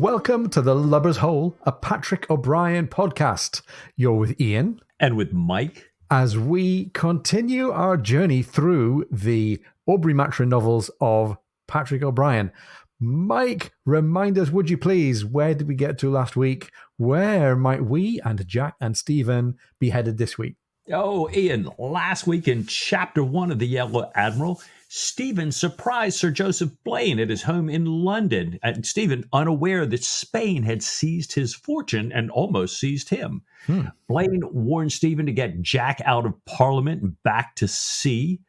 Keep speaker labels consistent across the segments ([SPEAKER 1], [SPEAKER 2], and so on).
[SPEAKER 1] Welcome to The Lubber's Hole, a Patrick O'Brien podcast. You're with Ian.
[SPEAKER 2] And with Mike.
[SPEAKER 1] As we continue our journey through the Aubrey Maturin novels of Patrick O'Brien. Mike, remind us, would you please, where did we get to last week? Where might we and Jack and Stephen be headed this week?
[SPEAKER 2] Oh, Ian, last week in Chapter 1 of The Yellow Admiral, Stephen surprised Sir Joseph Blaine at his home in London, and Stephen unaware that Spain had seized his fortune and almost seized him. Blaine warned Stephen to get Jack out of Parliament and back to sea.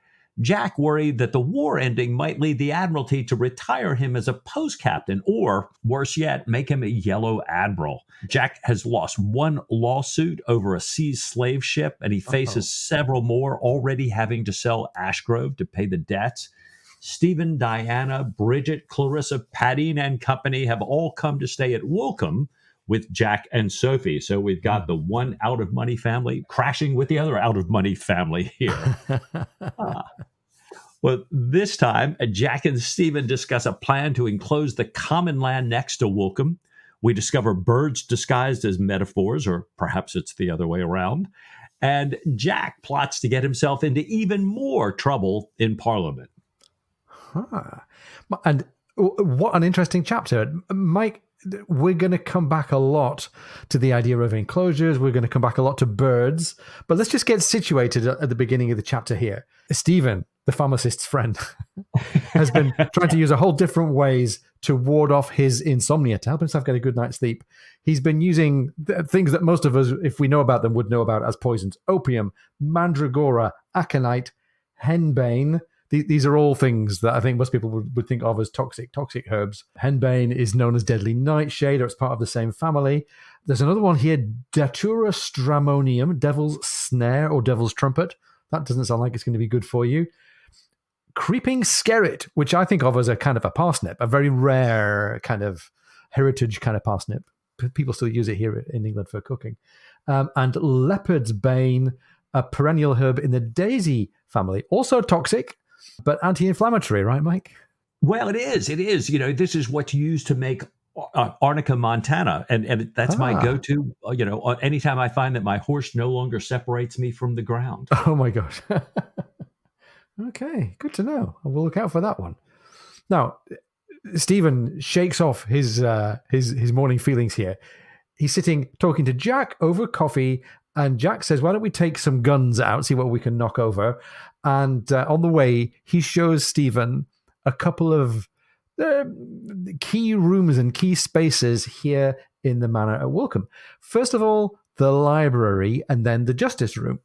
[SPEAKER 2] Jack worried that the war ending might lead the Admiralty to retire him as a post captain, or, worse yet, make him a Yellow Admiral. Jack has lost one lawsuit over a seized slave ship, and he faces several more, already having to sell Ashgrove to pay the debts. Stephen, Diana, Bridget, Clarissa, Padine, and company have all come to stay at Woolcombe with Jack and Sophie. So we've got the one out-of-money family crashing with the other out-of-money family here. Well, this time, Jack and Stephen discuss a plan to enclose the common land next to Woolcombe. We discover birds disguised as metaphors, or perhaps it's the other way around. And Jack plots to get himself into even more trouble in Parliament.
[SPEAKER 1] And what an interesting chapter. Mike, we're going to come back a lot to the idea of enclosures. We're going to come back a lot to birds. But let's just get situated at the beginning of the chapter here. Stephen, the pharmacist's friend, has been trying to use a whole different ways to ward off his insomnia, to help himself get a good night's sleep. He's been using things that most of us, if we know about them, would know about as poisons. Opium, mandragora, aconite, henbane. These are all things that I think most people would think of as toxic herbs. Henbane is known as deadly nightshade, or it's part of the same family. There's another one here, Datura stramonium, devil's snare or devil's trumpet. That doesn't sound like it's going to be good for you. Creeping skerrit, which I think of as a kind of a parsnip, a very rare kind of heritage kind of parsnip. People still use it here in England for cooking. And leopard's bane, a perennial herb in the daisy family, also toxic, but anti-inflammatory, right, Mike?
[SPEAKER 2] Well, it is. It is. You know, this is what's used to make Arnica montana, and that's my go-to. Anytime I find that my horse no longer separates me from the ground.
[SPEAKER 1] Oh my gosh. Okay, good to know. We'll look out for that one. Now, Stephen shakes off his morning feelings here. He's sitting talking to Jack over coffee, and Jack says, "Why don't we take some guns out, see what we can knock over?" And on the way, he shows Stephen a couple of key rooms and key spaces here in the Manor at Woolcombe. First of all, the library, and then the justice room.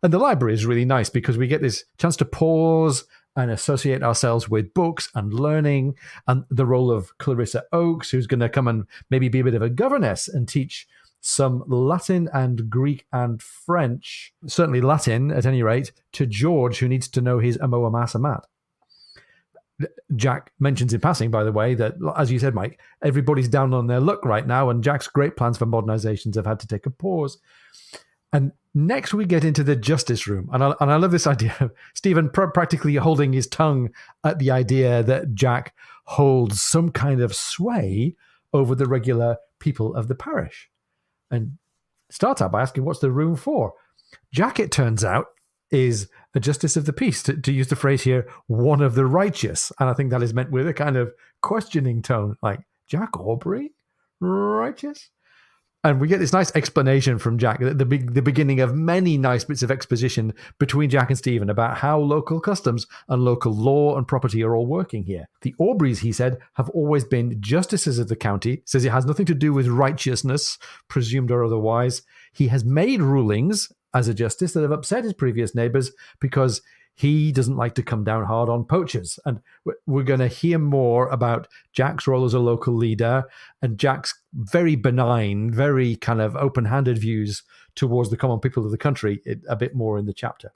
[SPEAKER 1] And the library is really nice because we get this chance to pause and associate ourselves with books and learning, and the role of Clarissa Oakes, who's going to come and maybe be a bit of a governess and teach some Latin and Greek and French, certainly Latin at any rate, to George, who needs to know his Amo Amas Amat. Jack mentions in passing, by the way, that, as you said, Mike, everybody's down on their luck right now, and Jack's great plans for modernizations have had to take a pause. And next we get into the justice room. And I love this idea of Stephen practically holding his tongue at the idea that Jack holds some kind of sway over the regular people of the parish. And starts out by asking, what's the room for? Jack, it turns out, is a justice of the peace, to use the phrase here, one of the righteous. And I think that is meant with a kind of questioning tone, like, Jack Aubrey? Righteous? And we get this nice explanation from Jack, the beginning of many nice bits of exposition between Jack and Stephen about how local customs and local law and property are all working here. The Aubreys, he said, have always been justices of the county, says it has nothing to do with righteousness, presumed or otherwise. He has made rulings as a justice that have upset his previous neighbours because he doesn't like to come down hard on poachers. And we're going to hear more about Jack's role as a local leader and Jack's very benign, very kind of open-handed views towards the common people of the country a bit more in the chapter.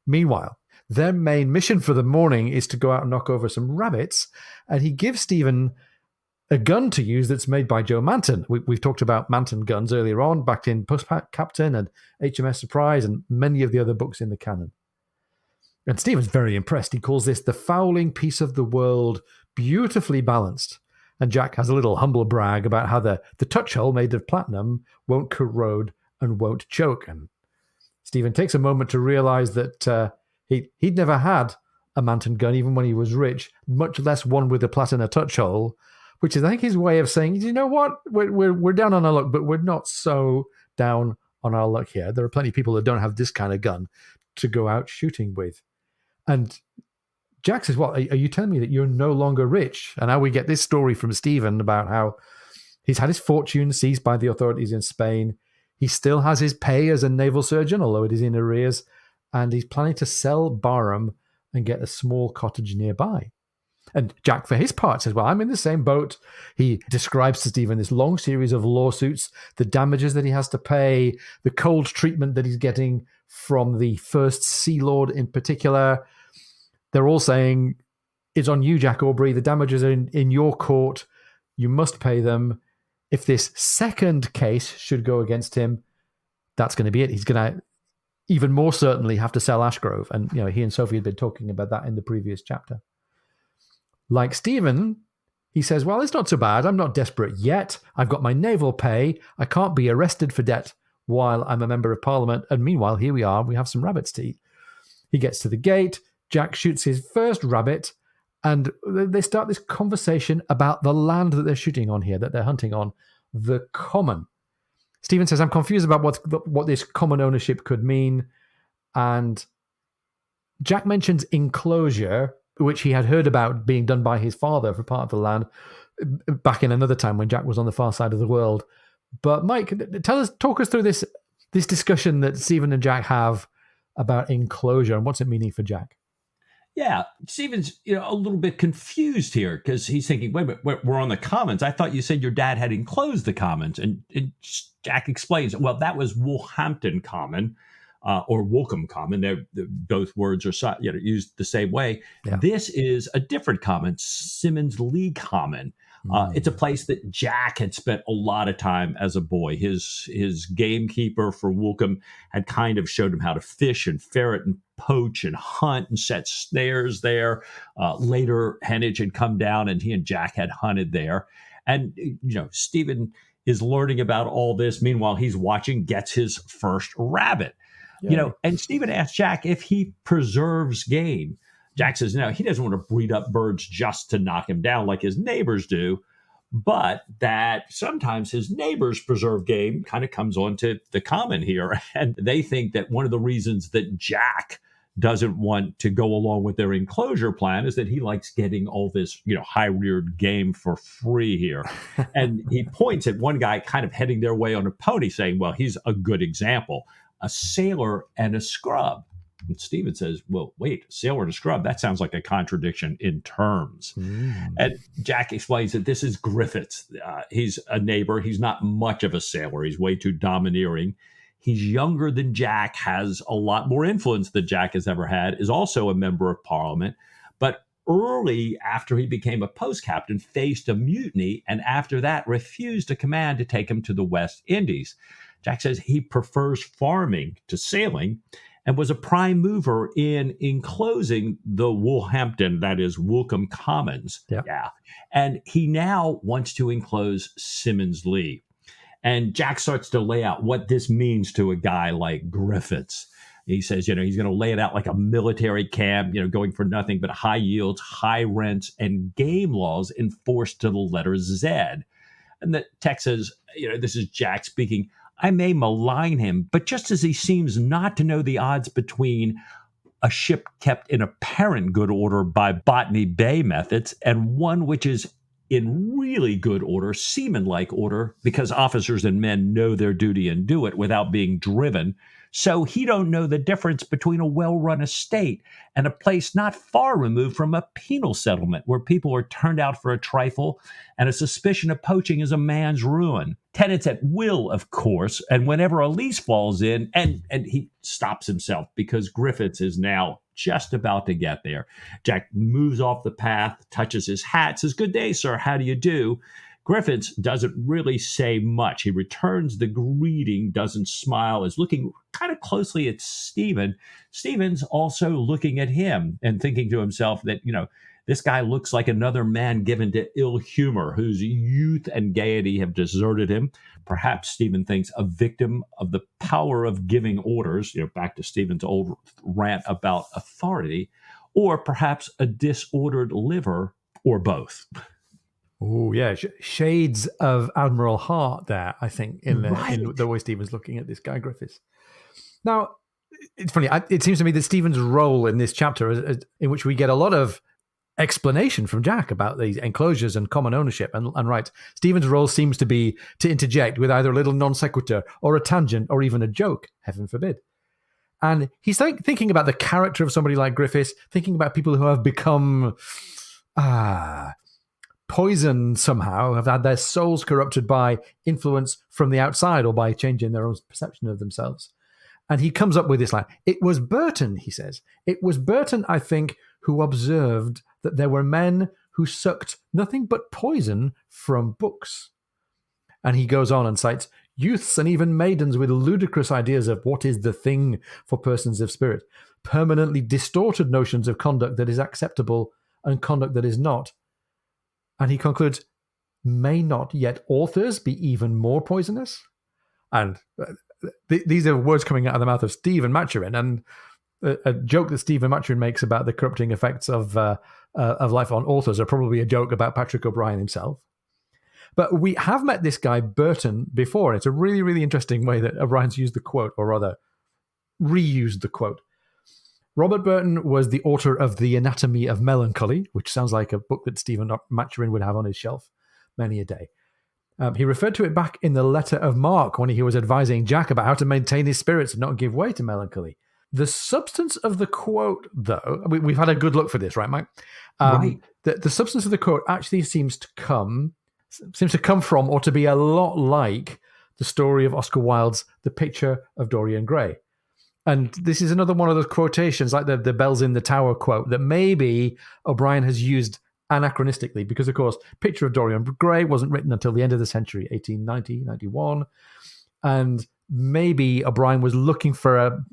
[SPEAKER 1] Meanwhile, their main mission for the morning is to go out and knock over some rabbits, and he gives Stephen a gun to use that's made by Joe Manton. We've talked about Manton guns earlier on, back in Post Captain and HMS Surprise and many of the other books in the canon. And Stephen's very impressed. He calls this the fowling piece of the world, beautifully balanced. And Jack has a little humble brag about how the touch hole made of platinum won't corrode and won't choke. And Stephen takes a moment to realize that he'd never had a Manton gun, even when he was rich, much less one with a platinum touch hole, which is, I think, his way of saying, you know what, we're down on our luck, but we're not so down on our luck here. There are plenty of people that don't have this kind of gun to go out shooting with. And Jack says, well, are you telling me that you're no longer rich? And now we get this story from Stephen about how he's had his fortune seized by the authorities in Spain. He still has his pay as a naval surgeon, although it is in arrears. And he's planning to sell Barham and get a small cottage nearby. And Jack, for his part, says, well, I'm in the same boat. He describes to Stephen this long series of lawsuits, the damages that he has to pay, the cold treatment that he's getting from the first Sea Lord in particular. They're all saying, it's on you, Jack Aubrey. The damages are in your court. You must pay them. If this second case should go against him, that's going to be it. He's going to even more certainly have to sell Ashgrove. And he and Sophie had been talking about that in the previous chapter. Like Stephen, he says, well, it's not so bad. I'm not desperate yet. I've got my naval pay. I can't be arrested for debt while I'm a member of Parliament. And meanwhile, here we are. We have some rabbits to eat. He gets to the gate. Jack shoots his first rabbit, and they start this conversation about the land that they're shooting on here, that they're hunting on, the common. Stephen says, I'm confused about what this common ownership could mean. And Jack mentions enclosure, which he had heard about being done by his father for part of the land back in another time when Jack was on the far side of the world. But Mike, talk us through this discussion that Stephen and Jack have about enclosure and what's it meaning for Jack.
[SPEAKER 2] Yeah, Stephen's a little bit confused here because he's thinking, wait a minute, we're on the commons. I thought you said your dad had enclosed the commons. And Jack explains, well, that was Woolhampton Common or Woolcombe Common. Both words are used the same way. Yeah. This is a different common, Simmons Lee Common. It's a place that Jack had spent a lot of time as a boy. His gamekeeper for Woolcombe had kind of showed him how to fish and ferret and poach and hunt and set snares there. Later, Heneage had come down and he and Jack had hunted there. And, Stephen is learning about all this. Meanwhile, he's watching, gets his first rabbit. Yeah. And Stephen asked Jack if he preserves game. Jack says, no, he doesn't want to breed up birds just to knock him down like his neighbors do, but that sometimes his neighbors preserve game kind of comes onto the common here. And they think that one of the reasons that Jack doesn't want to go along with their enclosure plan is that he likes getting all this, high-reared game for free here. And he points at one guy kind of heading their way on a pony saying, well, he's a good example, a sailor and a scrub. And Stephen says, well, wait, sailor and a scrub, that sounds like a contradiction in terms. And Jack explains that this is Griffiths. He's a neighbor. He's not much of a sailor. He's way too domineering. He's younger than Jack, has a lot more influence than Jack has ever had, is also a member of Parliament. But early after he became a post captain, faced a mutiny, and after that refused a command to take him to the West Indies. Jack says he prefers farming to sailing, and was a prime mover in enclosing the Woolhampton, that is Woolcombe Commons. Yep. Yeah. And he now wants to enclose Simmons Lee. And Jack starts to lay out what this means to a guy like Griffiths. He says, he's going to lay it out like a military camp, going for nothing but high yields, high rents, and game laws enforced to the letter Z. And the text says, this is Jack speaking, I may malign him, but just as he seems not to know the odds between a ship kept in apparent good order by Botany Bay methods and one which is in really good order, seaman-like order, because officers and men know their duty and do it without being driven, so he don't know the difference between a well-run estate and a place not far removed from a penal settlement where people are turned out for a trifle and a suspicion of poaching is a man's ruin. Tenants at will, of course, and whenever a lease falls in, and he stops himself because Griffiths is now just about to get there. Jack moves off the path, touches his hat, says, good day, sir, how do you do? Griffiths doesn't really say much. He returns the greeting, doesn't smile, is looking kind of closely at Stephen. Stephen's also looking at him and thinking to himself that, This guy looks like another man given to ill humor, whose youth and gaiety have deserted him. Perhaps Stephen thinks a victim of the power of giving orders, back to Stephen's old rant about authority, or perhaps a disordered liver, or both.
[SPEAKER 1] Oh, yeah. Shades of Admiral Hart there, I think, in
[SPEAKER 2] Right.
[SPEAKER 1] the way Stephen's looking at this guy Griffiths. Now, it's funny. It seems to me that Stephen's role in this chapter, in which we get a lot of explanation from Jack about these enclosures and common ownership and rights, Stephen's role seems to be to interject with either a little non sequitur or a tangent or even a joke, heaven forbid. And he's thinking about the character of somebody like Griffiths, thinking about people who have become poisoned somehow, have had their souls corrupted by influence from the outside or by changing their own perception of themselves. And he comes up with this line. It was Burton, he says. It was Burton, I think, who observed that there were men who sucked nothing but poison from books. And he goes on and cites youths and even maidens with ludicrous ideas of what is the thing for persons of spirit, permanently distorted notions of conduct that is acceptable and conduct that is not. And he concludes, may not yet authors be even more poisonous? And these are words coming out of the mouth of Stephen Maturin, and a joke that Stephen Maturin makes about the corrupting effects of life on authors are probably a joke about Patrick O'Brien himself. But we have met this guy Burton before, and it's a really, really interesting way that O'Brien's used the quote, or rather, reused the quote. Robert Burton was the author of The Anatomy of Melancholy, which sounds like a book that Stephen Maturin would have on his shelf many a day. He referred to it back in the letter of Mark when he was advising Jack about how to maintain his spirits and not give way to melancholy. The substance of the quote, though, we've had a good look for this, right, Mike?
[SPEAKER 2] Right.
[SPEAKER 1] The substance of the quote actually seems to come from, or to be a lot like, the story of Oscar Wilde's The Picture of Dorian Gray. And this is another one of those quotations, like the bells in the tower quote, that maybe O'Brien has used anachronistically, because, of course, Picture of Dorian Gray wasn't written until the end of the century, 1890, 91. And maybe O'Brien was looking for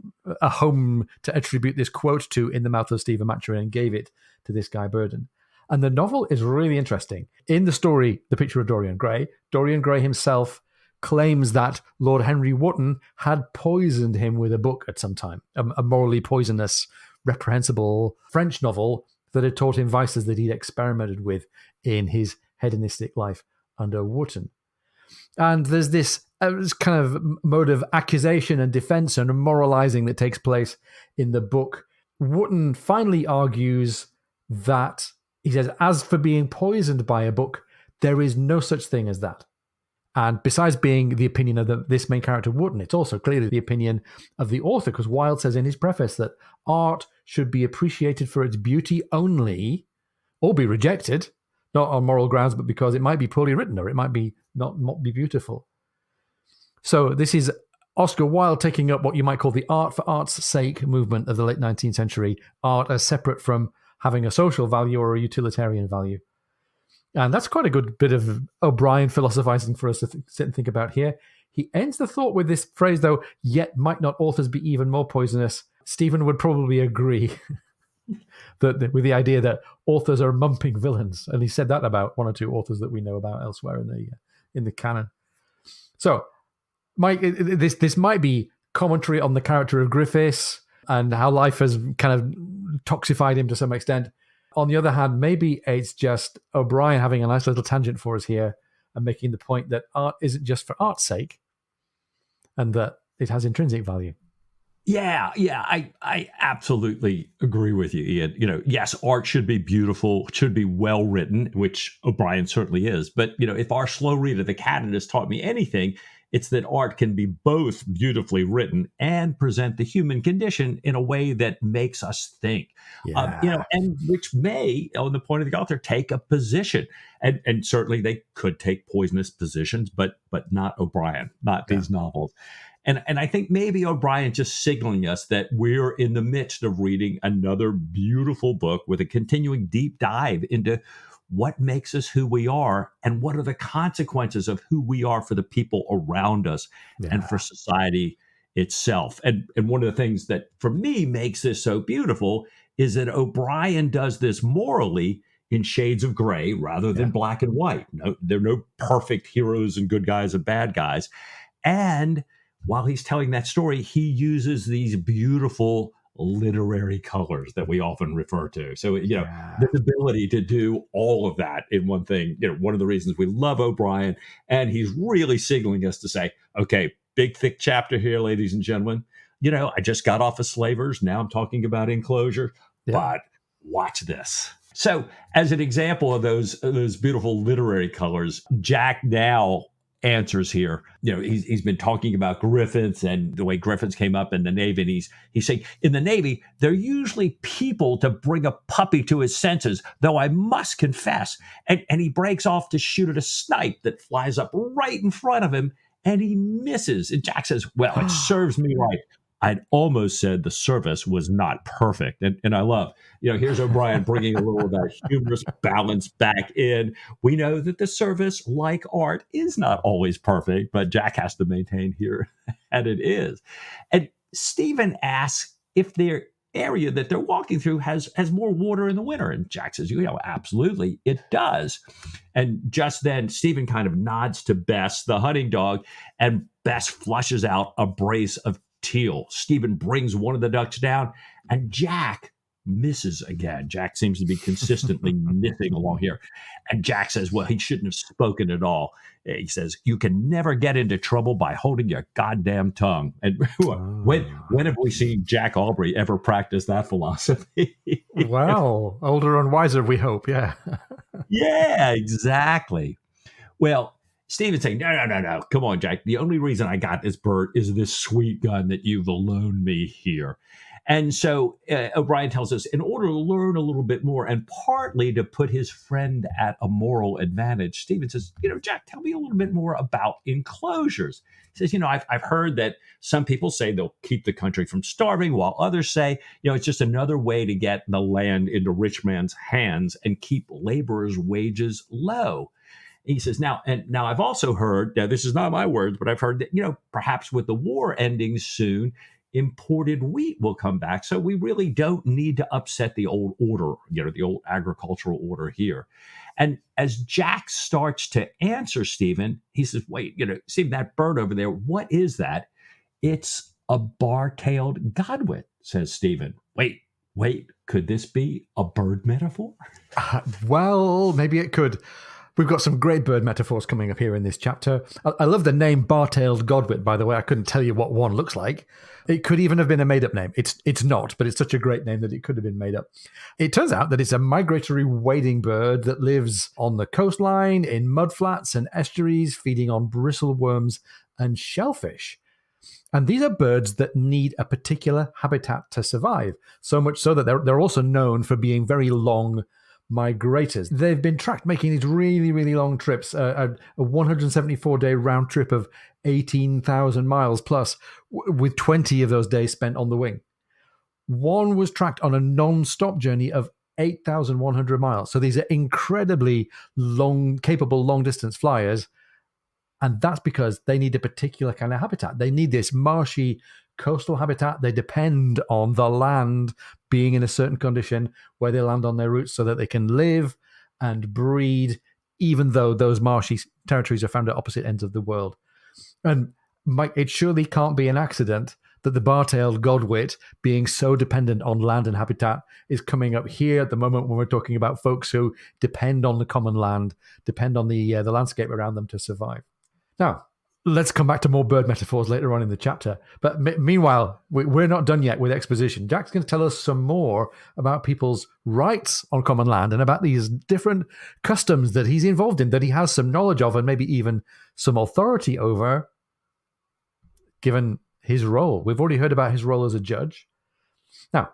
[SPEAKER 1] a home to attribute this quote to in the mouth of Stephen Maturin and gave it to this guy Burton. And the novel is really interesting. In the story, The Picture of Dorian Gray himself claims that Lord Henry Wotton had poisoned him with a book at some time, a morally poisonous, reprehensible French novel that had taught him vices that he'd experimented with in his hedonistic life under Wotton. And there's this kind of mode of accusation and defense and moralizing that takes place in the book. Wotton finally argues that, he says, as for being poisoned by a book, there is no such thing as that. And besides being the opinion of this main character, Wotton, it's also clearly the opinion of the author, because Wilde says in his preface that art should be appreciated for its beauty only, or be rejected, not on moral grounds, but because it might be poorly written or it might be not be beautiful. So this is Oscar Wilde taking up what you might call the art for art's sake movement of the late 19th century, art as separate from having a social value or a utilitarian value. And that's quite a good bit of O'Brien philosophizing for us to sit and think about here. He ends the thought with this phrase, though, yet might not authors be even more poisonous? Stephen would probably agree that with the idea that authors are mumping villains. And he said that about one or two authors that we know about elsewhere in the canon. So, Mike, this might be commentary on the character of Griffiths and how life has kind of toxified him to some extent. On the other hand, maybe it's just O'Brien having a nice little tangent for us here and making the point that art isn't just for art's sake and that it has intrinsic value.
[SPEAKER 2] Yeah, I absolutely agree with you, Ian. Yes, art should be beautiful, should be well written, which O'Brien certainly is. But, if our slow reader, the canon, has taught me anything, it's that art can be both beautifully written and present the human condition in a way that makes us think.
[SPEAKER 1] Yeah.
[SPEAKER 2] And which may, on the point of the author, take a position. And certainly they could take poisonous positions, but not O'Brien, not these novels. And I think maybe O'Brien just signaling us that we're in the midst of reading another beautiful book with a continuing deep dive into what makes us who we are and what are the consequences of who we are for the people around us and for society itself. And one of the things that for me makes this so beautiful is that O'Brien does this morally in shades of gray rather than black and white. No, there are no perfect heroes and good guys and bad guys. And while he's telling that story, he uses these beautiful literary colors that we often refer to. So, this ability to do all of that in one thing, one of the reasons we love O'Brien. And he's really signaling us to say, okay, big, thick chapter here, ladies and gentlemen. I just got off of Slavers. Now I'm talking about enclosure, but watch this. So as an example of those beautiful literary colors, Jack now answers here. He's been talking about Griffins and the way Griffins came up in the Navy. And he's saying in the Navy, they're usually people to bring a puppy to his senses, though I must confess. And he breaks off to shoot at a snipe that flies up right in front of him, and he misses. And Jack says, well, it serves me right. I'd almost said the service was not perfect. And I love, here's O'Brien bringing a little of that humorous balance back in. We know that the service, like art, is not always perfect, but Jack has to maintain here, and it is. And Stephen asks if their area that they're walking through has more water in the winter. And Jack says, absolutely, it does. And just then, Stephen kind of nods to Bess, the hunting dog, and Bess flushes out a brace of teal. Stephen brings one of the ducks down, and Jack misses again. Jack seems to be consistently missing along here. And Jack says, well, he shouldn't have spoken at all. He says, you can never get into trouble by holding your goddamn tongue. And when have we seen Jack Aubrey ever practice that philosophy?
[SPEAKER 1] Well, older and wiser, we hope. Yeah.
[SPEAKER 2] Yeah, exactly. Well, Stephen's saying, no. Come on, Jack. The only reason I got this bird is this sweet gun that you've loaned me here. And so O'Brien tells us, in order to learn a little bit more and partly to put his friend at a moral advantage, Stephen says, Jack, tell me a little bit more about enclosures. He says, I've heard that some people say they'll keep the country from starving, while others say, it's just another way to get the land into rich man's hands and keep laborers' wages low. He says, now I've also heard, now this is not my words, but I've heard that, perhaps with the war ending soon, imported wheat will come back. So we really don't need to upset the old order, the old agricultural order here. And as Jack starts to answer Stephen, he says, wait, see that bird over there? What is that? It's a bar-tailed godwit, says Stephen. Wait, could this be a bird metaphor?
[SPEAKER 1] Well, maybe it could. We've got some great bird metaphors coming up here in this chapter. I love the name bar-tailed godwit, by the way. I couldn't tell you what one looks like. It could even have been a made-up name. It's not, but it's such a great name that it could have been made up. It turns out that it's a migratory wading bird that lives on the coastline, in mudflats and estuaries, feeding on bristleworms and shellfish. And these are birds that need a particular habitat to survive, so much so that they're also known for being very long migrators. They've been tracked making these really, really long trips, a 174-day round trip of 18,000 miles plus, with 20 of those days spent on the wing. One was tracked on a non-stop journey of 8,100 miles. So these are incredibly capable long-distance flyers. And that's because they need a particular kind of habitat. They need this marshy coastal habitat. They depend on the land being in a certain condition where they land on their roots so that they can live and breed, even though those marshy territories are found at opposite ends of the world. And Mike, it surely can't be an accident that the bar-tailed godwit, being so dependent on land and habitat, is coming up here at the moment when we're talking about folks who depend on the common land, depend on the landscape around them to survive. Now, let's come back to more bird metaphors later on in the chapter. But meanwhile, we're not done yet with exposition. Jack's going to tell us some more about people's rights on common land and about these different customs that he's involved in, that he has some knowledge of and maybe even some authority over, given his role. We've already heard about his role as a judge. Now,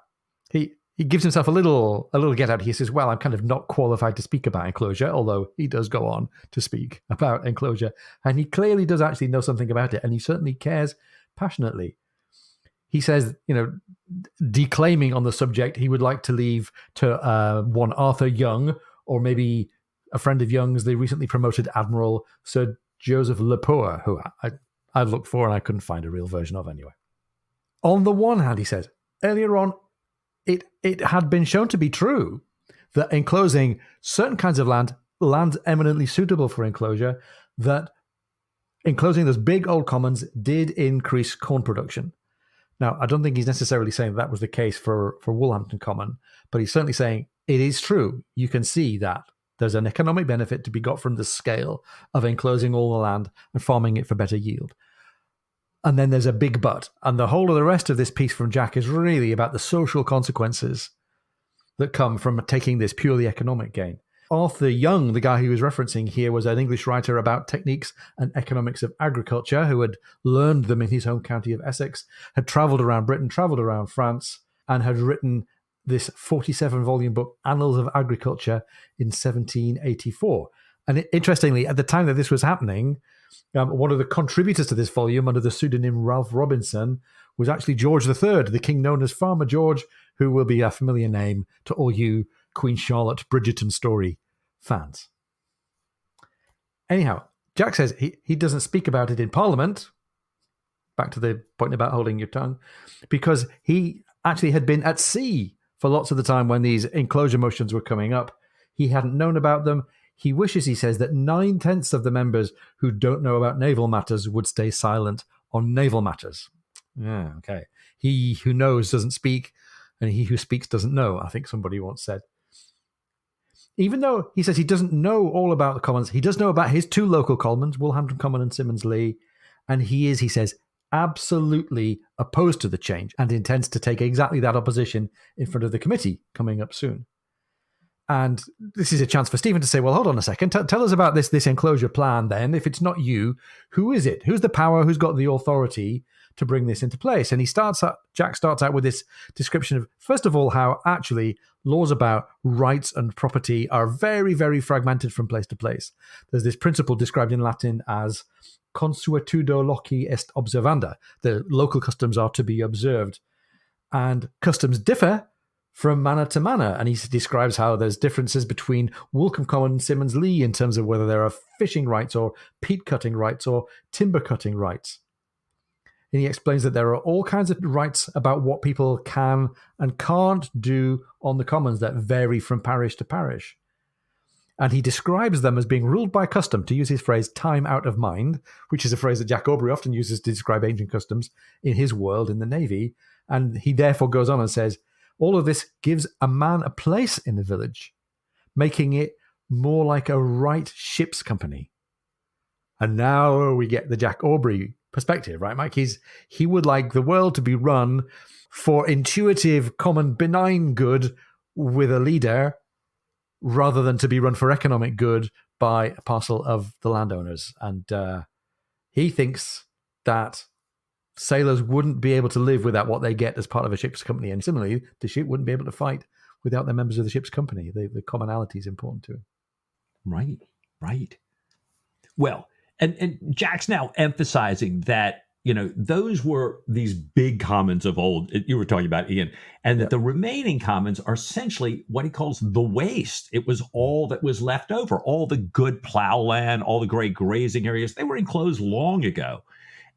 [SPEAKER 1] he gives himself a little get out. He says, well, I'm kind of not qualified to speak about enclosure, although he does go on to speak about enclosure. And he clearly does actually know something about it, and he certainly cares passionately. He says, declaiming on the subject, he would like to leave to one Arthur Young, or maybe a friend of Young's, the recently promoted Admiral Sir Joseph Lepore, who I looked for and I couldn't find a real version of anyway. On the one hand, he says, earlier on, it had been shown to be true that enclosing certain kinds of land eminently suitable for enclosure, that enclosing those big old commons did increase corn production. Now, I don't think he's necessarily saying that was the case for Woolhampton Common, but he's certainly saying it is true. You can see that there's an economic benefit to be got from the scale of enclosing all the land and farming it for better yield. And then there's a big but. And the whole of the rest of this piece from Jack is really about the social consequences that come from taking this purely economic gain. Arthur Young, the guy he was referencing here, was an English writer about techniques and economics of agriculture who had learned them in his home county of Essex, had travelled around Britain, travelled around France, and had written this 47-volume book, Annals of Agriculture, in 1784. And interestingly, at the time that this was happening, one of the contributors to this volume, under the pseudonym Ralph Robinson, was actually George III, the king known as Farmer George, who will be a familiar name to all you Queen Charlotte Bridgerton story fans. Anyhow, Jack says he doesn't speak about it in Parliament, back to the point about holding your tongue, because he actually had been at sea for lots of the time when these enclosure motions were coming up. He hadn't known about them. He wishes, he says, that 9/10 of the members who don't know about naval matters would stay silent on naval matters. Yeah, okay. He who knows doesn't speak, and he who speaks doesn't know, I think somebody once said. Even though he says he doesn't know all about the commons, he does know about his two local commons, Woolhampton Common and Simmons Lee, and he says, absolutely opposed to the change and intends to take exactly that opposition in front of the committee coming up soon. And this is a chance for Stephen to say, well, hold on a second, tell us about this enclosure plan then. If it's not you, who is it? Who's the power? Who's got the authority to bring this into place? And Jack starts out with this description of, first of all, how actually laws about rights and property are very, very fragmented from place to place. There's this principle described in Latin as consuetudo loci est observanda. The local customs are to be observed. And customs differ from manor to manor. And he describes how there's differences between Woolcombe Common and Simmons Lee in terms of whether there are fishing rights or peat cutting rights or timber cutting rights. And he explains that there are all kinds of rights about what people can and can't do on the commons that vary from parish to parish. And he describes them as being ruled by custom, to use his phrase, time out of mind, which is a phrase that Jack Aubrey often uses to describe ancient customs in his world in the Navy. And he therefore goes on and says, all of this gives a man a place in the village, making it more like a right ship's company. And now we get the Jack Aubrey perspective, right, Mike? He would like the world to be run for intuitive, common, benign good with a leader, rather than to be run for economic good by a parcel of the landowners. And he thinks that sailors wouldn't be able to live without what they get as part of a ship's company. And similarly, the ship wouldn't be able to fight without the members of the ship's company. The commonality is important to him.
[SPEAKER 2] Right. Well, and Jack's now emphasizing that, those were these big commons of old, you were talking about, Ian, and that the remaining commons are essentially what he calls the waste. It was all that was left over, all the good plow land, all the great grazing areas. They were enclosed long ago.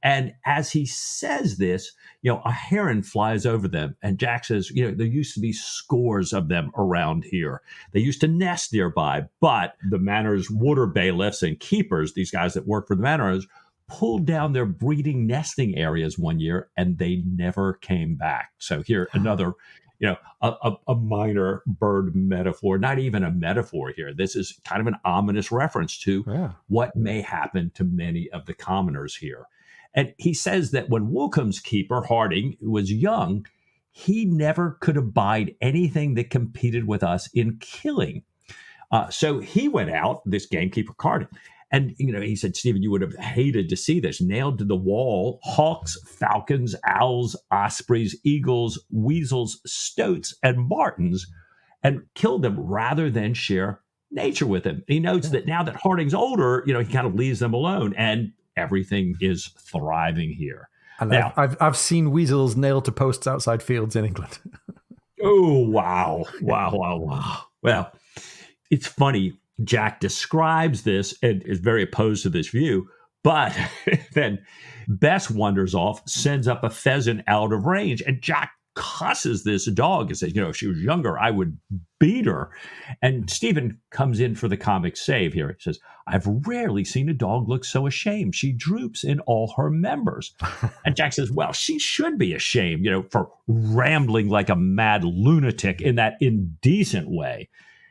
[SPEAKER 2] And as he says this, a heron flies over them. And Jack says, there used to be scores of them around here. They used to nest nearby. But the manor's water bailiffs and keepers, these guys that work for the manors, pulled down their breeding nesting areas one year, and they never came back. So here, another, a minor bird metaphor, not even a metaphor here. This is kind of an ominous reference to what may happen to many of the commoners here. And he says that when Woolcombe's keeper, Harding, was young, he never could abide anything that competed with us in killing. So he went out, this gamekeeper Harding, and, he said, Stephen, you would have hated to see this, nailed to the wall, hawks, falcons, owls, ospreys, eagles, weasels, stoats, and martins, and killed them rather than share nature with him. He notes that now that Harding's older, he kind of leaves them alone, and everything is thriving here.
[SPEAKER 1] And
[SPEAKER 2] now,
[SPEAKER 1] I've seen weasels nailed to posts outside fields in England.
[SPEAKER 2] Oh, wow. Well, it's funny. Jack describes this and is very opposed to this view, but then Bess wanders off, sends up a pheasant out of range, and Jack cusses this dog and says, if she was younger, I would beat her. And Stephen comes in for the comic save here. He says, I've rarely seen a dog look so ashamed. She droops in all her members. And Jack says, well, she should be ashamed, for rambling like a mad lunatic in that indecent way.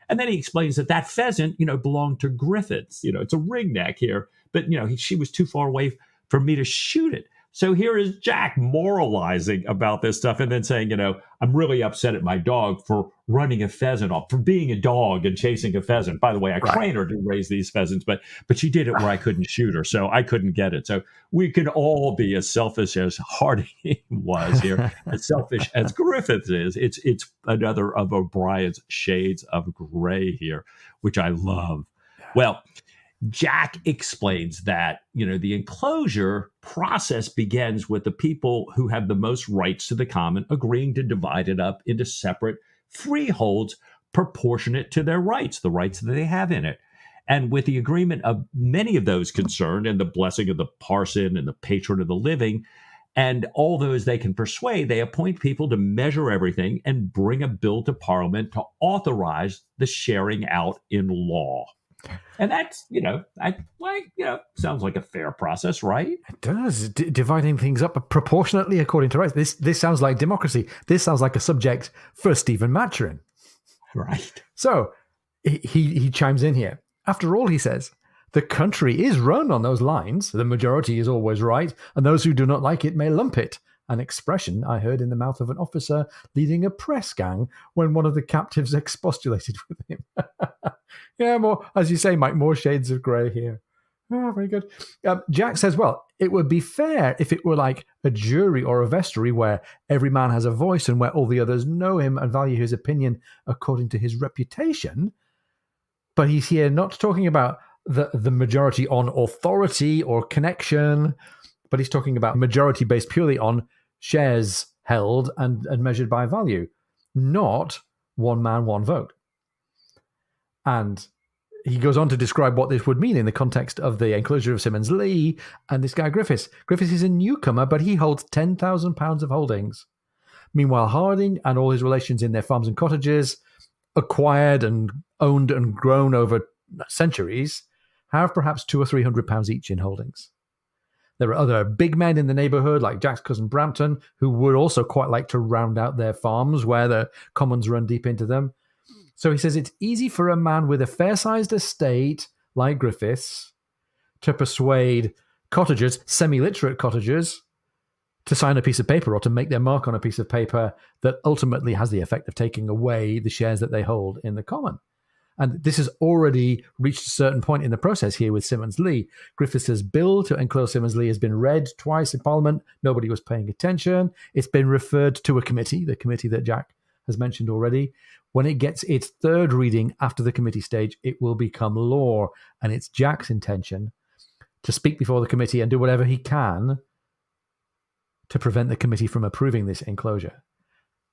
[SPEAKER 2] And then he explains that pheasant, belonged to Griffiths. It's a ringneck here, but, she was too far away for me to shoot it. So here is Jack moralizing about this stuff and then saying, I'm really upset at my dog for running a pheasant off, for being a dog and chasing a pheasant. By the way, I trained her to raise these pheasants, but she did it where I couldn't shoot her, so I couldn't get it. So we could all be as selfish as Hardy was here, as selfish as Griffith is. It's another of O'Brien's shades of gray here, which I love. Well, Jack explains that, the enclosure process begins with the people who have the most rights to the common agreeing to divide it up into separate freeholds proportionate to their rights, the rights that they have in it. And with the agreement of many of those concerned and the blessing of the parson and the patron of the living, and all those they can persuade, they appoint people to measure everything and bring a bill to Parliament to authorize the sharing out in law. And that's, sounds like a fair process, right?
[SPEAKER 1] It does. Dividing things up proportionately according to rights. This sounds like democracy. This sounds like a subject for Stephen Maturin.
[SPEAKER 2] Right.
[SPEAKER 1] So he chimes in here. After all, he says, the country is run on those lines. The majority is always right, and those who do not like it may lump it. An expression I heard in the mouth of an officer leading a press gang when one of the captives expostulated with him. Yeah, more, as you say, Mike, more shades of grey here. Oh, very good. Jack says, well, it would be fair if it were like a jury or a vestry where every man has a voice and where all the others know him and value his opinion according to his reputation. But he's here not talking about the majority on authority or connection, but he's talking about majority based purely on shares held and measured by value, not one man, one vote. And he goes on to describe what this would mean in the context of the enclosure of Symonds Lee and this guy Griffiths. Griffiths is a newcomer, but he holds £10,000 of holdings. Meanwhile, Harding and all his relations in their farms and cottages, acquired and owned and grown over centuries, have perhaps £200 or £300 each in holdings. There are other big men in the neighbourhood, like Jack's cousin Brampton, who would also quite like to round out their farms where the commons run deep into them. So he says it's easy for a man with a fair-sized estate like Griffiths to persuade cottagers, semi-literate cottagers, to sign a piece of paper or to make their mark on a piece of paper that ultimately has the effect of taking away the shares that they hold in the common. And this has already reached a certain point in the process here with Symonds Lee. Griffiths' bill to enclose Symonds Lee has been read twice in Parliament. Nobody was paying attention. It's been referred to a committee, the committee that Jack has mentioned already. When it gets its third reading after the committee stage, it will become law. And it's Jack's intention to speak before the committee and do whatever he can to prevent the committee from approving this enclosure.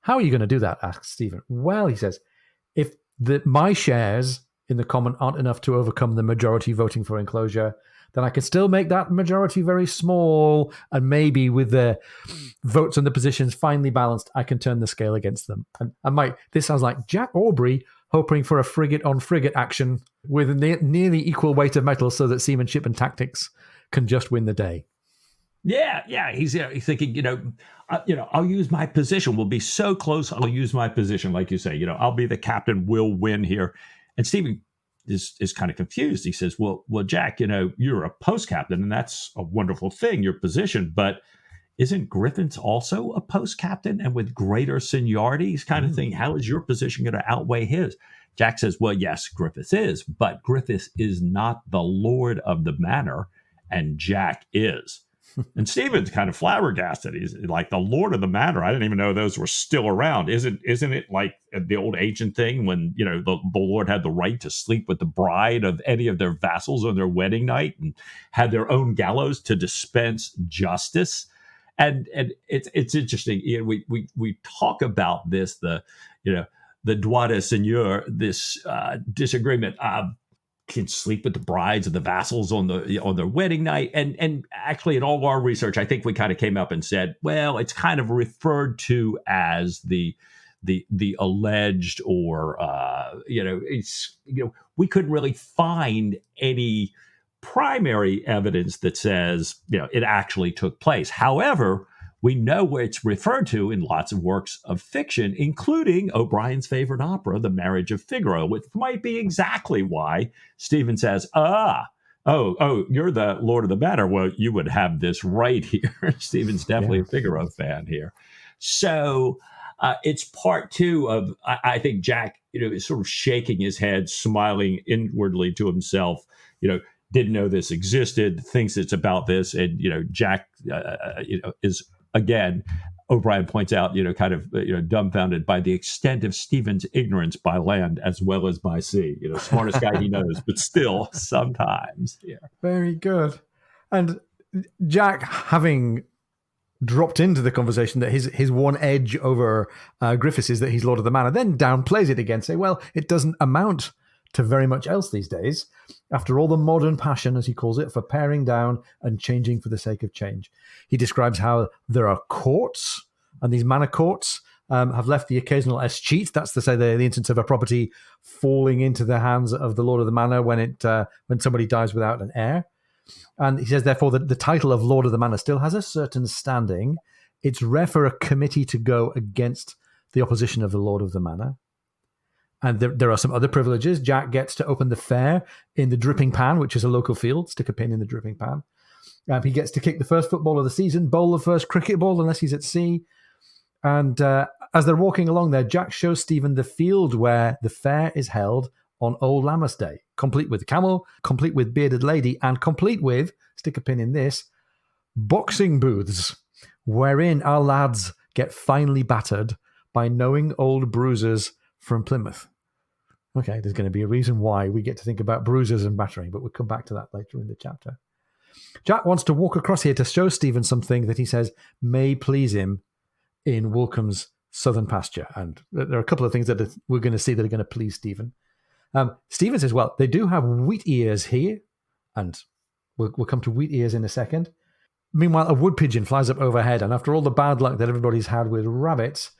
[SPEAKER 1] How are you going to do that? Asks Stephen. Well, he says, if my shares in the common aren't enough to overcome the majority voting for enclosure, then I can still make that majority very small, and maybe with the votes and the positions finely balanced, I can turn the scale against them. And Mike, this sounds like Jack Aubrey hoping for a frigate-on-frigate action with a nearly equal weight of metal so that seamanship and tactics can just win the day.
[SPEAKER 2] Yeah. He's thinking, I'll use my position. We'll be so close. I'll use my position, like you say. I'll be the captain. We'll win here. And Stephen is kind of confused. He says, well, Jack, you're a post captain, and that's a wonderful thing, your position. But isn't Griffiths also a post captain and with greater seniority? He's kind of thinking, how is your position going to outweigh his? Jack says, well, yes, Griffiths is, but Griffiths is not the lord of the manor, and Jack is. And Stephen's kind of flabbergasted. He's like, the lord of the manor. I didn't even know those were still around. Isn't it like the old ancient thing when, the lord had the right to sleep with the bride of any of their vassals on their wedding night and had their own gallows to dispense justice? And it's interesting. We talk about this, the droit de seigneur, this disagreement. can sleep with the brides and the vassals on their wedding night. And actually, in all our research, I think we kind of came up and said, well, it's kind of referred to as the alleged, or we couldn't really find any primary evidence that says it actually took place. However, we know where it's referred to in lots of works of fiction, including O'Brien's favorite opera, The Marriage of Figaro, which might be exactly why Stephen says, you're the Lord of the Manor. Well, you would have this right here. Stephen's definitely a Figaro fan here. So it's part two of, I think Jack, is sort of shaking his head, smiling inwardly to himself, didn't know this existed, thinks it's about this. And, Jack, is, again, O'Brien points out, kind of, dumbfounded by the extent of Stephen's ignorance by land as well as by sea. Smartest guy he knows, but still sometimes. Yeah.
[SPEAKER 1] Very good. And Jack, having dropped into the conversation that his one edge over Griffiths is that he's Lord of the Manor, then downplays it again, say, well, it doesn't amount to very much else these days, after all the modern passion, as he calls it, for paring down and changing for the sake of change. He describes how there are courts, and these manor courts have left the occasional escheat. That's to say the instance of a property falling into the hands of the Lord of the Manor when somebody dies without an heir. And he says, therefore, that the title of Lord of the Manor still has a certain standing. It's rare for a committee to go against the opposition of the Lord of the Manor. And there are some other privileges. Jack gets to open the fair in the Dripping Pan, which is a local field, stick a pin in the Dripping Pan. He gets to kick the first football of the season, bowl the first cricket ball, unless he's at sea. And as they're walking along there, Jack shows Stephen the field where the fair is held on Old Lammas Day, complete with camel, complete with bearded lady, and complete with, stick a pin in this, boxing booths, wherein our lads get finely battered by knowing old bruisers from Plymouth. Okay, there's going to be a reason why we get to think about bruisers and battering, but we'll come back to that later in the chapter. Jack wants to walk across here to show Stephen something that he says may please him in Woolcombe's southern pasture. And there are a couple of things that we're going to see that are going to please Stephen. Stephen says, well, they do have wheat ears here, and we'll come to wheat ears in a second. Meanwhile, a wood pigeon flies up overhead, and after all the bad luck that everybody's had with rabbits,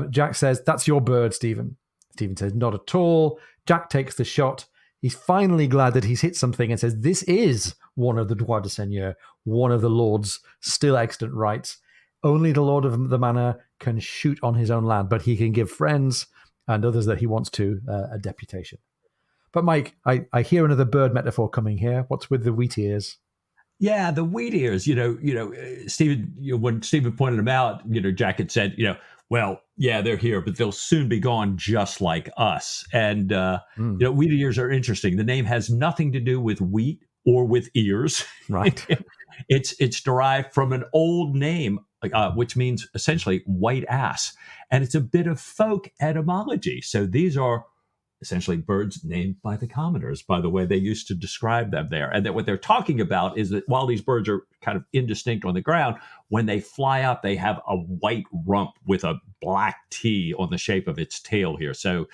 [SPEAKER 1] Jack says, that's your bird, Stephen. Stephen says, not at all. Jack takes the shot. He's finally glad that he's hit something and says, this is one of the droits de seigneur, one of the lord's still extant rights. Only the Lord of the Manor can shoot on his own land, but he can give friends and others that he wants to a deputation. But Mike, I hear another bird metaphor coming here. What's with the wheat ears?
[SPEAKER 2] Yeah, the wheat ears, Stephen, when Stephen pointed them out, Jack had said, well, yeah, they're here, but they'll soon be gone just like us. And, wheat ears are interesting. The name has nothing to do with wheat or with ears.
[SPEAKER 1] Right.
[SPEAKER 2] It's derived from an old name, which means essentially white ass. And it's a bit of folk etymology. So these are essentially birds named by the commoners, by the way they used to describe them there. And that what they're talking about is that while these birds are kind of indistinct on the ground, when they fly up, they have a white rump with a black T on the shape of its tail here. So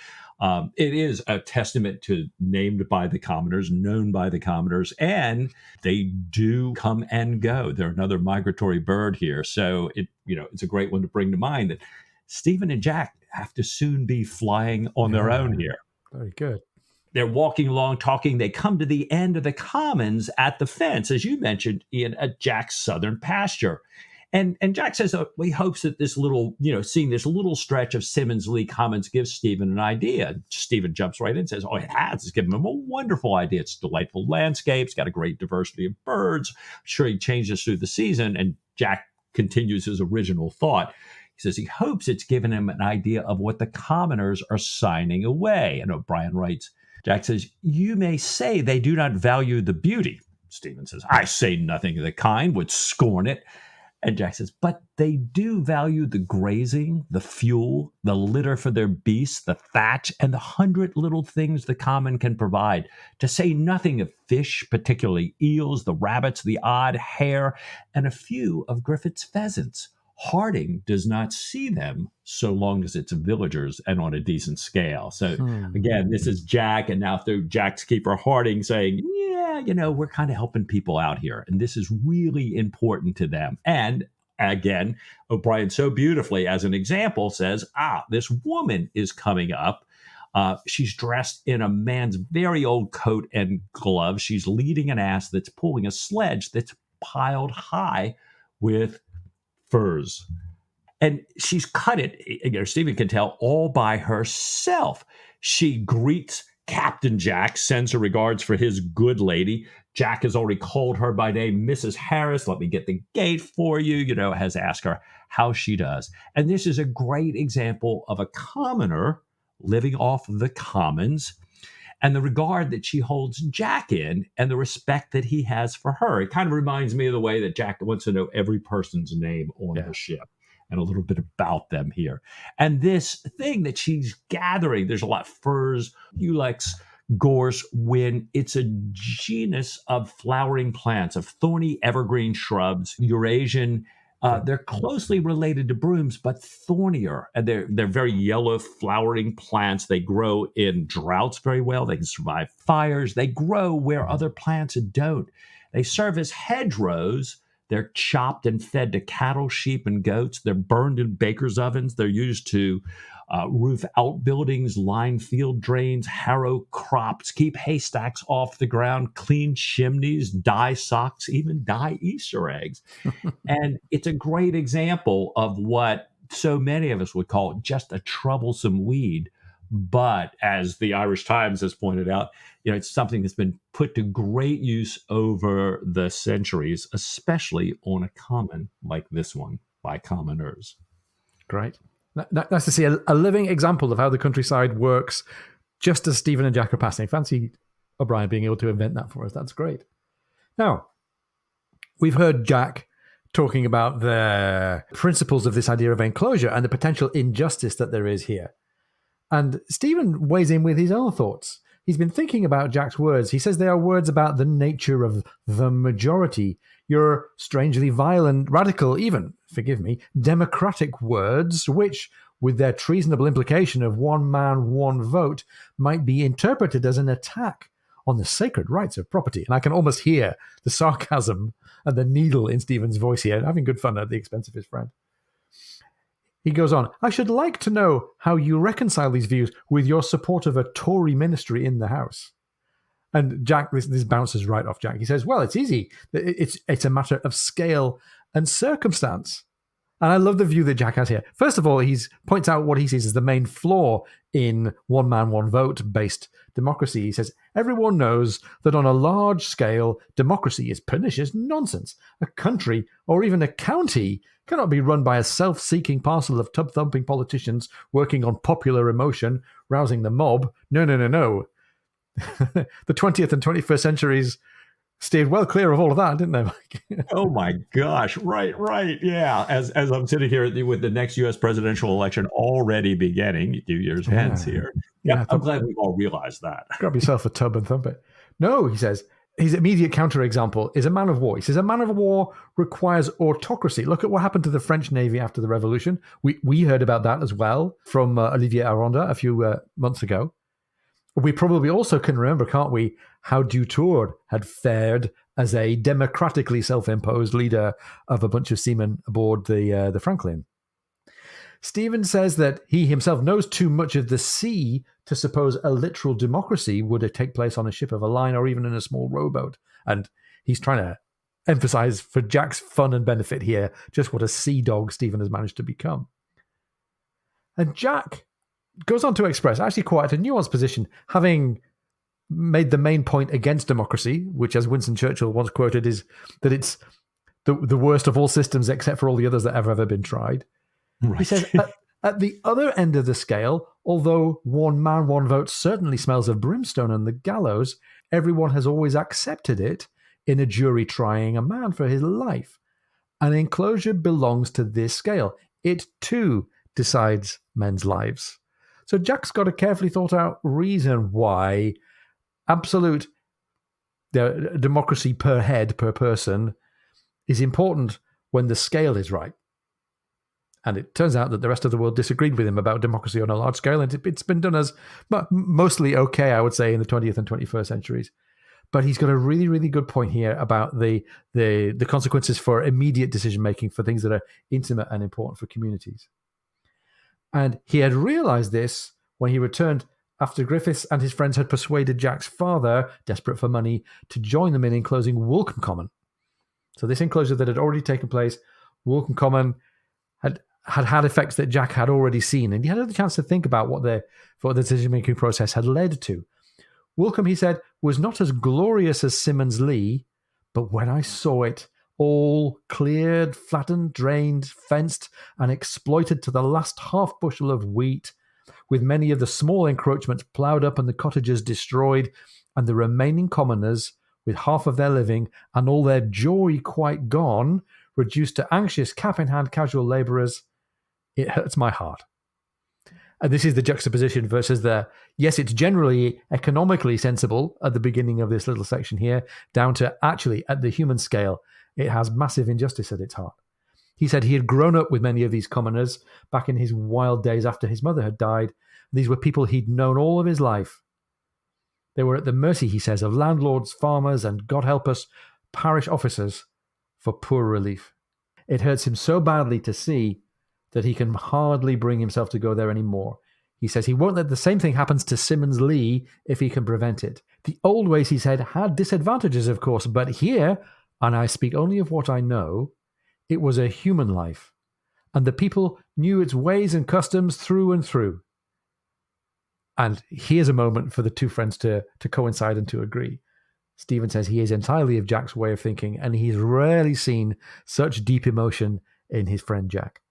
[SPEAKER 2] it is a testament to named by the commoners, known by the commoners, and they do come and go. They're another migratory bird here. So it's a great one to bring to mind that Stephen and Jack have to soon be flying on their own here.
[SPEAKER 1] Very good.
[SPEAKER 2] They're walking along, talking. They come to the end of the commons at the fence, as you mentioned, Ian, at Jack's southern pasture. And Jack says he hopes that this little, seeing this little stretch of Simmons Lee Commons gives Stephen an idea. Stephen jumps right in and says, it has. It's given him a wonderful idea. It's delightful landscapes, got a great diversity of birds. I'm sure he changes through the season. And Jack continues his original thought. He says he hopes it's given him an idea of what the commoners are signing away. And O'Brien writes, Jack says, you may say they do not value the beauty. Stephen says, I say nothing of the kind, would scorn it. And Jack says, but they do value the grazing, the fuel, the litter for their beasts, the thatch, and the 100 little things the common can provide, to say nothing of fish, particularly eels, the rabbits, the odd hare, and a few of Griffith's pheasants. Harding does not see them so long as it's villagers and on a decent scale. So again, this is Jack, and now through Jack's keeper Harding saying, yeah, we're kind of helping people out here. And this is really important to them. And again, OBrien so beautifully, as an example, says, this woman is coming up. She's dressed in a man's very old coat and gloves. She's leading an ass that's pulling a sledge that's piled high with furs. And she's cut it, Stephen can tell, all by herself. She greets Captain Jack, sends her regards for his good lady. Jack has already called her by name, Mrs. Harris. Let me get the gate for you, has asked her how she does. And this is a great example of a commoner living off the commons and the regard that she holds Jack in and the respect that he has for her. It kind of reminds me of the way that Jack wants to know every person's name on the ship and a little bit about them here. And this thing that she's gathering, there's a lot of furs, ulex, gorse, whin. It's a genus of flowering plants, of thorny evergreen shrubs, Eurasian. They're closely related to brooms, but thornier. And they're very yellow flowering plants. They grow in droughts very well. They can survive fires. They grow where other plants don't. They serve as hedgerows. They're chopped and fed to cattle, sheep, and goats. They're burned in bakers' ovens. They're used to roof outbuildings, line field drains, harrow crops, keep haystacks off the ground, clean chimneys, dye socks, even dye Easter eggs. And it's a great example of what so many of us would call just a troublesome weed. But as the Irish Times has pointed out, it's something that's been put to great use over the centuries, especially on a common like this one by commoners.
[SPEAKER 1] Great. Nice to see a living example of how the countryside works, just as Stephen and Jack are passing. Fancy OBrien being able to invent that for us. That's great. Now, we've heard Jack talking about the principles of this idea of enclosure and the potential injustice that there is here. And Stephen weighs in with his own thoughts. He's been thinking about Jack's words. He says they are words about the nature of the majority. Your strangely violent, radical, even, forgive me, democratic words, which, with their treasonable implication of one man, one vote, might be interpreted as an attack on the sacred rights of property. And I can almost hear the sarcasm and the needle in Stephen's voice here, having good fun at the expense of his friend. He goes on, I should like to know how you reconcile these views with your support of a Tory ministry in the House. And Jack, this bounces right off Jack. He says, well, it's easy. It's a matter of scale and circumstance. And I love the view that Jack has here. First of all, he points out what he sees as the main flaw in one man, one vote based democracy. He says, everyone knows that on a large scale, democracy is pernicious nonsense. A country or even a county cannot be run by a self-seeking parcel of tub-thumping politicians working on popular emotion, rousing the mob. No. The 20th and 21st centuries steered well clear of all of that, didn't they, Mike?
[SPEAKER 2] Oh my gosh. Right. Yeah. As I'm sitting here with the next U.S. presidential election already beginning a few years hence here. Yeah, I'm glad we've all realized that.
[SPEAKER 1] Grab yourself a tub and thump it. No, he says, his immediate counterexample is a man of war. He says a man of war requires autocracy. Look at what happened to the French Navy after the Revolution. We heard about that as well from Olivier Aronda a few months ago. We probably also can remember, can't we, how Dutour had fared as a democratically self-imposed leader of a bunch of seamen aboard the Franklin. Stephen says that he himself knows too much of the sea to suppose a literal democracy would take place on a ship of a line or even in a small rowboat. And he's trying to emphasize for Jack's fun and benefit here just what a sea dog Stephen has managed to become. And Jack goes on to express actually quite a nuanced position, having made the main point against democracy, which, as Winston Churchill once quoted, is that it's the worst of all systems except for all the others that have ever been tried. Right. He says, at the other end of the scale, although one man, one vote certainly smells of brimstone and the gallows, everyone has always accepted it in a jury trying a man for his life. An enclosure belongs to this scale. It, too, decides men's lives. So Jack's got a carefully thought out reason why absolute democracy per head, per person, is important when the scale is right. And it turns out that the rest of the world disagreed with him about democracy on a large scale, and it's been done as mostly okay, I would say, in the 20th and 21st centuries. But he's got a really, really good point here about the consequences for immediate decision-making for things that are intimate and important for communities. And he had realized this when he returned after Griffiths and his friends had persuaded Jack's father, desperate for money, to join them in enclosing Woolcombe Common. So this enclosure that had already taken place, Woolcombe Common, had effects that Jack had already seen, and he had the chance to think about what the decision-making process had led to. Woolcombe, he said, was not as glorious as Symonds Lee, but when I saw it, all cleared, flattened, drained, fenced, and exploited to the last half bushel of wheat, with many of the small encroachments ploughed up and the cottages destroyed, and the remaining commoners, with half of their living and all their joy quite gone, reduced to anxious cap-in-hand casual labourers, it hurts my heart. And this is the juxtaposition versus yes, it's generally economically sensible at the beginning of this little section here, down to actually, at the human scale, it has massive injustice at its heart. He said he had grown up with many of these commoners back in his wild days after his mother had died. These were people he'd known all of his life. They were at the mercy, he says, of landlords, farmers, and, God help us, parish officers for poor relief. It hurts him so badly to see that he can hardly bring himself to go there anymore. He says he won't let the same thing happen to Symonds Lee if he can prevent it. The old ways, he said, had disadvantages, of course, but here, and I speak only of what I know, it was a human life, and the people knew its ways and customs through and through. And here's a moment for the two friends to coincide and to agree. Stephen says he is entirely of Jack's way of thinking, and he's rarely seen such deep emotion in his friend Jack.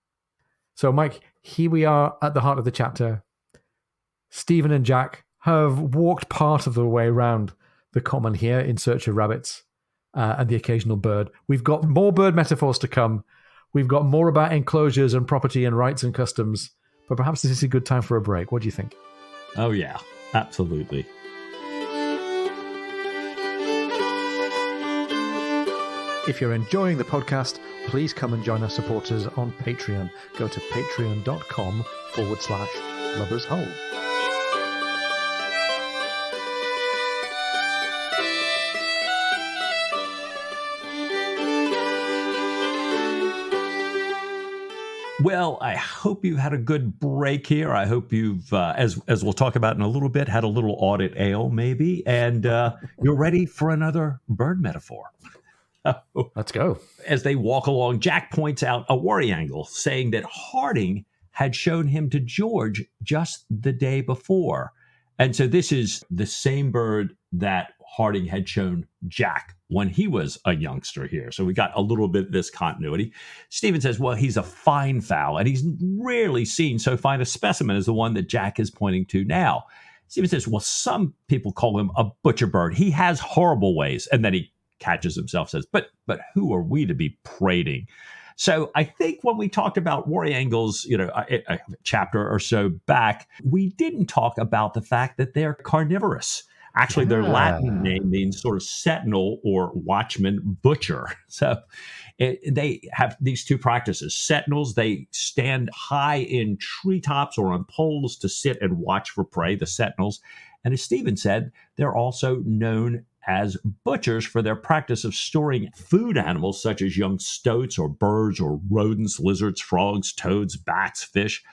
[SPEAKER 1] So, Mike, here we are at the heart of the chapter. Stephen and Jack have walked part of the way around the common here in search of rabbits and the occasional bird. We've got more bird metaphors to come. We've got more about enclosures and property and rights and customs. But perhaps this is a good time for a break. What do you think?
[SPEAKER 2] Oh, yeah, absolutely.
[SPEAKER 1] If you're enjoying the podcast, please come and join our supporters on Patreon. Go to patreon.com/Lover's Hole.
[SPEAKER 2] Well, I hope you've had a good break here. I hope you've, as we'll talk about in a little bit, had a little audit ale maybe, and you're ready for another bird metaphor.
[SPEAKER 1] Let's go.
[SPEAKER 2] As they walk along, Jack points out a worry angle, saying that Harding had shown him to George just the day before. And so this is the same bird that Harding had shown Jack when he was a youngster here. So we got a little bit of this continuity. Stephen says, well, he's a fine fowl, and he's rarely seen so fine a specimen as the one that Jack is pointing to now. Stephen says, well, some people call him a butcher bird. He has horrible ways. And then he catches himself, says, but who are we to be prating? So I think when we talked about worry angles, a chapter or so back, we didn't talk about the fact that they're carnivorous. Actually, their Latin name means sort of sentinel or watchman butcher. So they have these two practices. Sentinels, they stand high in treetops or on poles to sit and watch for prey, the sentinels. And as Stephen said, they're also known as butchers for their practice of storing food animals such as young stoats or birds or rodents, lizards, frogs, toads, bats, fish,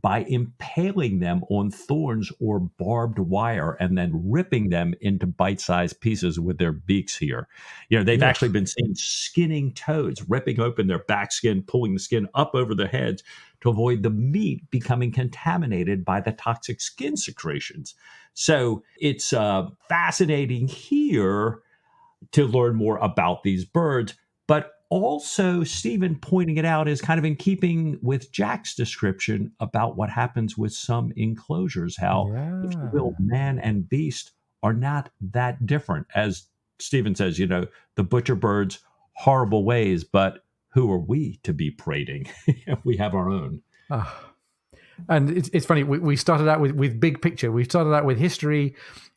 [SPEAKER 2] by impaling them on thorns or barbed wire and then ripping them into bite-sized pieces with their beaks here. They've actually been seen skinning toads, ripping open their back skin, pulling the skin up over their heads to avoid the meat becoming contaminated by the toxic skin secretions. So it's fascinating here to learn more about these birds, but also, Stephen pointing it out is kind of in keeping with Jack's description about what happens with some enclosures, how, if you will, man and beast are not that different. As Stephen says, the butcher birds, horrible ways, but who are we to be prating? We have our own.
[SPEAKER 1] And it's funny, we started out with big picture. We started out with history,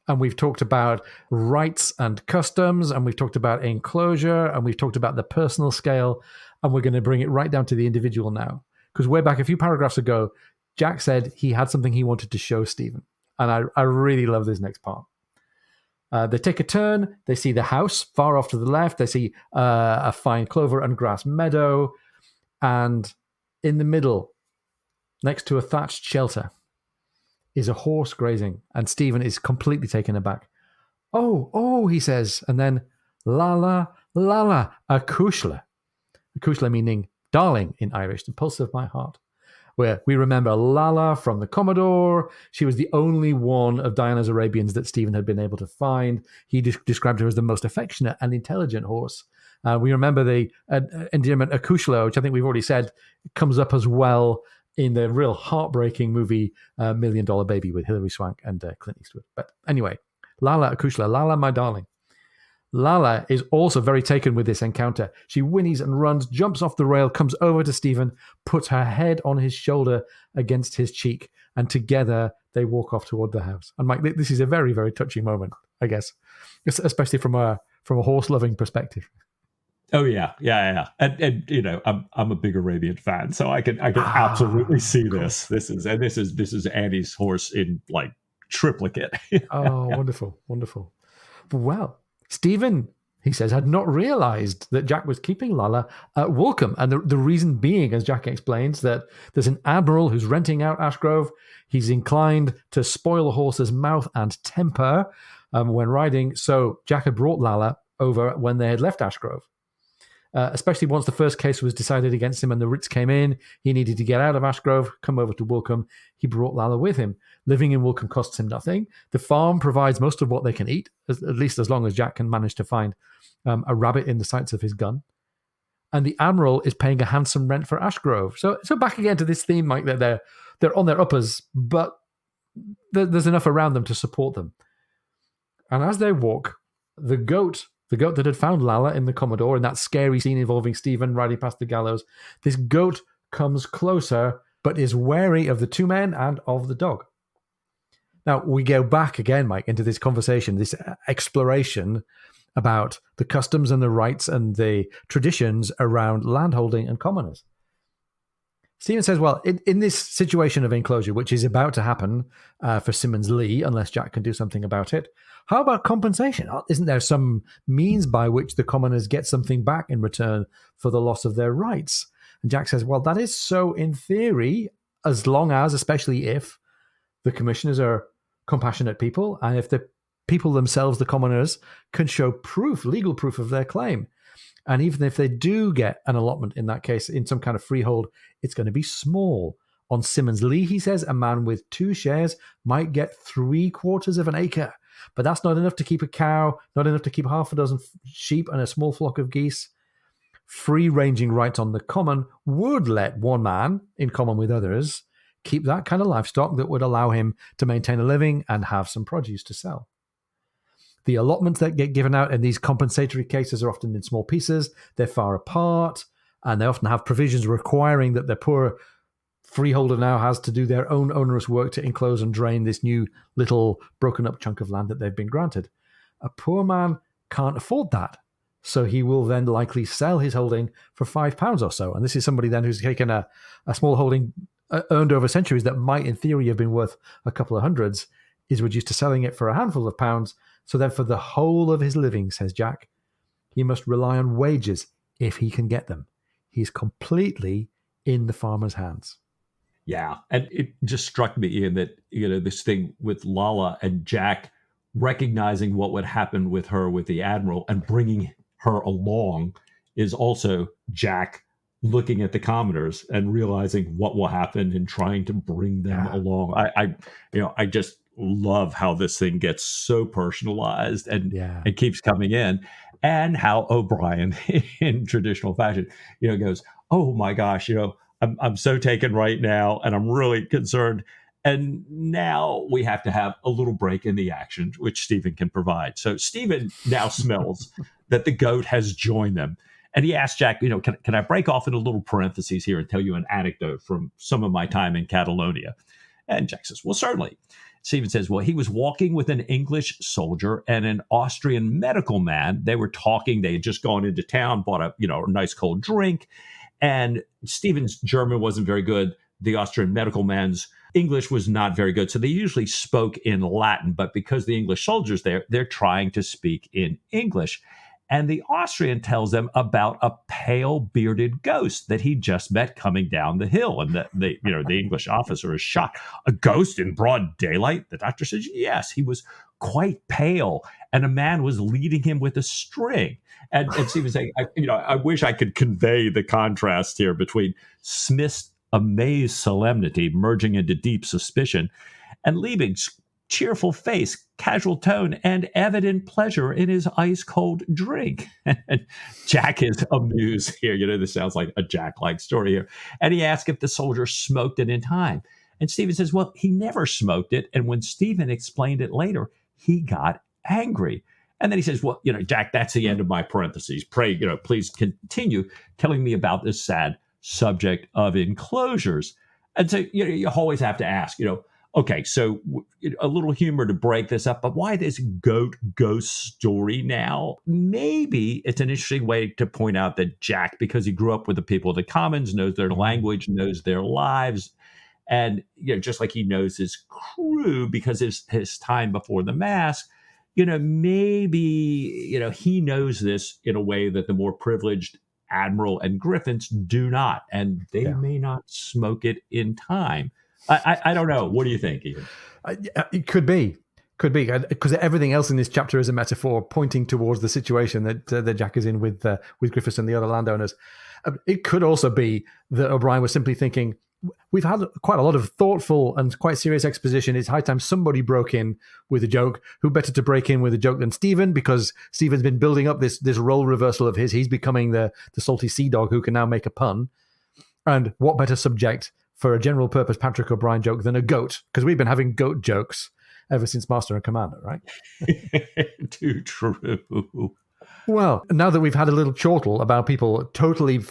[SPEAKER 1] and we've talked about rights and customs, and we've talked about enclosure, and we've talked about the personal scale, and we're going to bring it right down to the individual now. because way back a few paragraphs ago, Jack said he had something he wanted to show Stephen. And I really love this next part. They take a turn. They see the house far off to the left. They see a fine clover and grass meadow. And in the middle, next to a thatched shelter, is a horse grazing. And Stephen is completely taken aback. Oh, he says. And then, Lala, Akushla. Akushla meaning darling in Irish, the pulse of my heart. Where we remember Lala from the Commodore. She was the only one of Diana's Arabians that Stephen had been able to find. He described her as the most affectionate and intelligent horse. We remember the endearment Akushla, which I think we've already said comes up as well in the real heartbreaking movie $1 Million Baby with Hilary Swank and Clint Eastwood. But anyway, Lala Akushla, Lala, my darling. Lala is also very taken with this encounter. She whinnies and runs, jumps off the rail, comes over to Stephen, puts her head on his shoulder against his cheek, and together they walk off toward the house. And Mike, this is a very, very touching moment, I guess, especially from a horse-loving perspective.
[SPEAKER 2] Oh yeah. And you know, I'm a big Arabian fan, so I can absolutely see this. This is Annie's horse in like triplicate.
[SPEAKER 1] Oh, wonderful. Well, Stephen, he says, had not realized that Jack was keeping Lala at Woolcombe. And the reason being, as Jack explains, that there's an admiral who's renting out Ashgrove. He's inclined to spoil a horse's mouth and temper when riding. So Jack had brought Lala over when they had left Ashgrove. Especially once the first case was decided against him and the writs came in, he needed to get out of Ashgrove, come over to Woolcombe. He brought Lala with him. Living in Woolcombe costs him nothing. The farm provides most of what they can eat, at least as long as Jack can manage to find a rabbit in the sights of his gun. And the Admiral is paying a handsome rent for Ashgrove. So back again to this theme, Mike, that they're on their uppers, but there's enough around them to support them. And as they walk, the goat that had found Lala in the Commodore in that scary scene involving Stephen riding past the gallows, this goat comes closer, but is wary of the two men and of the dog. Now, we go back again, Mike, into this conversation, this exploration about the customs and the rights and the traditions around landholding and commoners. Stephen says, well, in this situation of enclosure, which is about to happen for Simmons Lee, unless Jack can do something about it, how about compensation? Isn't there some means by which the commoners get something back in return for the loss of their rights? And Jack says, well, that is so in theory, as long as, especially if, the commissioners are compassionate people, and if the people themselves, the commoners, can show proof, legal proof of their claim. And even if they do get an allotment in that case, in some kind of freehold, it's going to be small. On Simmons Lee, he says, a man with 2 shares might get 3/4 of an acre. But that's not enough to keep a cow, not enough to keep half a dozen sheep and a small flock of geese. Free-ranging rights on the common would let one man, in common with others, keep that kind of livestock that would allow him to maintain a living and have some produce to sell. The allotments that get given out in these compensatory cases are often in small pieces, they're far apart, and they often have provisions requiring that the poor freeholder now has to do their own onerous work to enclose and drain this new little broken up chunk of land that they've been granted. A poor man can't afford that, so he will then likely sell his holding for £5 or so. And this is somebody then who's taken a small holding earned over centuries that might in theory have been worth a couple of hundreds, is reduced to selling it for a handful of pounds. So then for the whole of his living, says Jack, he must rely on wages if he can get them. He's completely in the farmer's hands.
[SPEAKER 2] Yeah. And it just struck me, Ian, that, you know, this thing with Lala and Jack recognizing what would happen with her with the Admiral and bringing her along is also Jack looking at the commoners and realizing what will happen and trying to bring them along. I just love how this thing gets so personalized and keeps coming in, and how OBrien in traditional fashion, you know, goes, oh my gosh, you know, I'm so taken right now and I'm really concerned. And now we have to have a little break in the action, which Stephen can provide. So Stephen now smells that the goat has joined them. And he asked Jack, you know, can I break off in a little parentheses here and tell you an anecdote from some of my time in Catalonia? And Jack says, well, certainly. Stephen says, well, he was walking with an English soldier and an Austrian medical man. They were talking. They had just gone into town, bought a nice cold drink. And Stephen's German wasn't very good. The Austrian medical man's English was not very good. So they usually spoke in Latin, but because the English soldiers there, they're trying to speak in English. And the Austrian tells them about a pale bearded ghost that he just met coming down the hill. And the English officer is shocked. A ghost in broad daylight? The doctor says, yes, he was quite pale. And a man was leading him with a string. And Stephen's saying, I wish I could convey the contrast here between Smith's amazed solemnity merging into deep suspicion and Liebig's cheerful face, casual tone, and evident pleasure in his ice-cold drink. And Jack is amused here. This sounds like a Jack-like story here. And he asks if the soldier smoked it in time. And Stephen says, well, he never smoked it. And when Stephen explained it later, he got angry. And then he says, well, Jack, that's the end of my parentheses. Pray, please continue telling me about this sad subject of enclosures. And so, you always have to ask, okay, so a little humor to break this up, but why this goat ghost story now? Maybe it's an interesting way to point out that Jack, because he grew up with the people of the commons, knows their language, knows their lives, and just like he knows his crew because his time before the mask, maybe he knows this in a way that the more privileged Admiral and Griffins do not, and they may not smoke it in time. I don't know. What do you think, Ian?
[SPEAKER 1] It could be, because everything else in this chapter is a metaphor pointing towards the situation that Jack is in with Griffiths and the other landowners. It could also be that O'Brien was simply thinking, we've had quite a lot of thoughtful and quite serious exposition. It's high time somebody broke in with a joke. Who better to break in with a joke than Stephen? Because Stephen's been building up this role reversal of his. He's becoming the salty sea dog who can now make a pun. And what better subject for a general purpose Patrick O'Brien joke than a goat? Because we've been having goat jokes ever since Master and Commander, right?
[SPEAKER 2] Too true.
[SPEAKER 1] Well, now that we've had a little chortle about people totally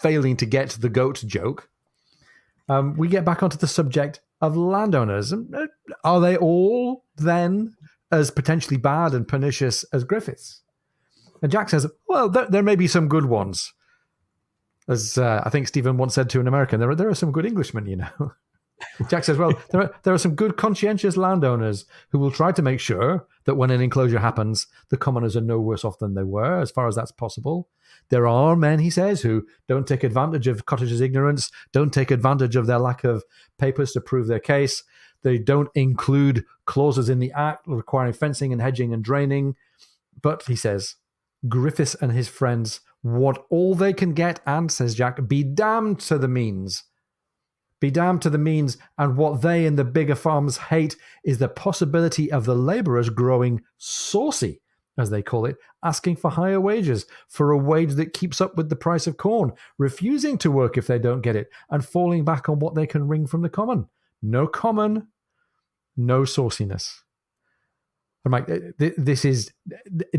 [SPEAKER 1] failing to get the goat joke, we get back onto the subject of landowners. Are they all then as potentially bad and pernicious as Griffiths? And Jack says, well, there may be some good ones. As I think Stephen once said to an American, there are some good Englishmen, Jack says, well, there are some good conscientious landowners who will try to make sure that when an enclosure happens, the commoners are no worse off than they were, as far as that's possible. There are men, he says, who don't take advantage of cottagers' ignorance, don't take advantage of their lack of papers to prove their case. They don't include clauses in the Act requiring fencing and hedging and draining. But, he says, Griffiths and his friends want all they can get, and, says Jack, be damned to the means. Be damned to the means, and what they in the bigger farms hate is the possibility of the labourers growing saucy, as they call it, asking for higher wages, for a wage that keeps up with the price of corn, refusing to work if they don't get it, and falling back on what they can wring from the common. No common, no sauciness. I'm like, this is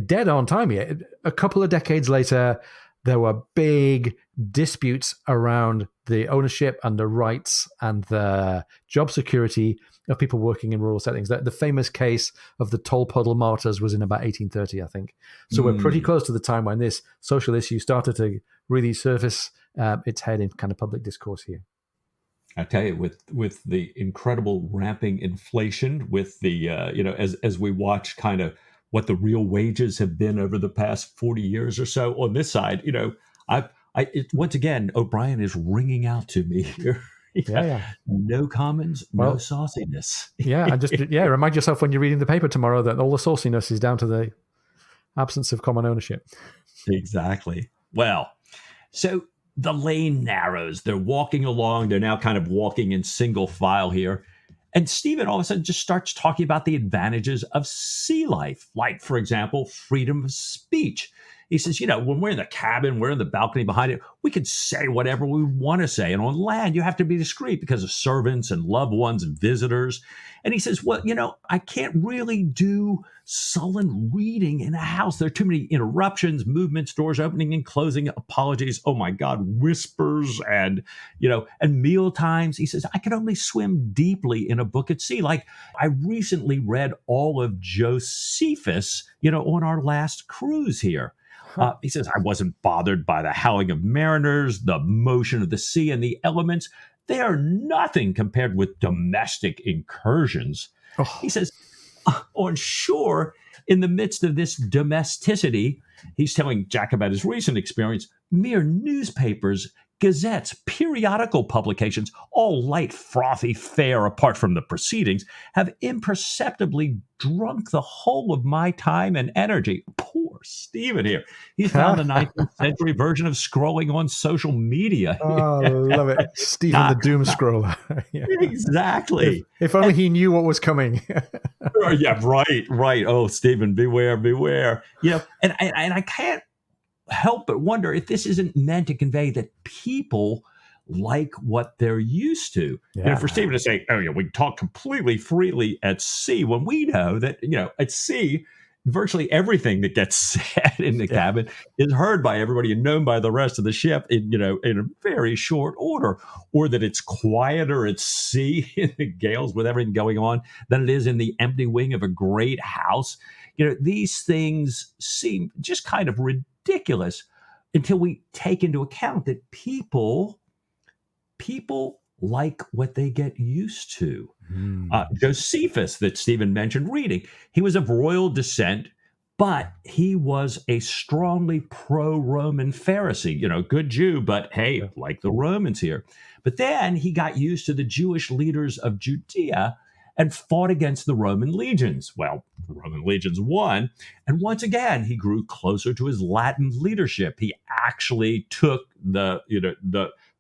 [SPEAKER 1] dead on time here. A couple of decades later, there were big disputes around the ownership and the rights and the job security of people working in rural settings. The famous case of the Toll Puddle Martyrs was in about 1830, I think. So we're pretty close to the time when this social issue started to really surface its head in kind of public discourse here.
[SPEAKER 2] I tell you, with the incredible ramping inflation, with the as we watch kind of what the real wages have been over the past 40 years or so on this side, once again, O'Brien is ringing out to me here.
[SPEAKER 1] Yeah.
[SPEAKER 2] No commons, no sauciness.
[SPEAKER 1] And just remind yourself when you're reading the paper tomorrow that all the sauciness is down to the absence of common ownership.
[SPEAKER 2] Exactly. Well, so the lane narrows. They're walking along. They're now kind of walking in single file here. And Stephen all of a sudden just starts talking about the advantages of sea life, like, for example, freedom of speech. He says, when we're in the cabin, we're in the balcony behind it, we can say whatever we want to say. And on land, you have to be discreet because of servants and loved ones and visitors. And he says, well, I can't really do sullen reading in a house. There are too many interruptions, movements, doors opening and closing, apologies. Oh, my God, whispers and meal times. He says, I can only swim deeply in a book at sea. Like, I recently read all of Josephus, on our last cruise here. He says, I wasn't bothered by the howling of mariners, the motion of the sea, and the elements. They are nothing compared with domestic incursions.
[SPEAKER 1] Oh,
[SPEAKER 2] He says, on shore, in the midst of this domesticity, he's telling Jack about his recent experience. Mere newspapers, gazettes, periodical publications, all light, frothy fare apart from the proceedings, have imperceptibly drunk the whole of my time and energy. Poor Stephen here. He's found the 19th century version of scrolling on social media.
[SPEAKER 1] oh, I love it. Stephen the Doom Scroller. Yeah.
[SPEAKER 2] Exactly.
[SPEAKER 1] If only he knew what was coming.
[SPEAKER 2] Yeah, right. Oh, Stephen, beware. And I can't help but wonder if this isn't meant to convey that people like what they're used to.
[SPEAKER 1] Yeah.
[SPEAKER 2] For Stephen to say, oh, yeah, we talk completely freely at sea, when we know that, at sea, virtually everything that gets said in the cabin is heard by everybody and known by the rest of the ship in a very short order, or that it's quieter at sea in the gales with everything going on than it is in the empty wing of a great house. These things seem just kind of ridiculous until we take into account that people like what they get used to. Josephus, that Stephen mentioned reading, he was of royal descent, but he was a strongly pro-Roman Pharisee, good Jew, but hey, like the Romans here. But then he got used to the Jewish leaders of Judea and fought against the Roman legions. Well, the Roman legions won, and once again, he grew closer to his Latin leadership. He actually took the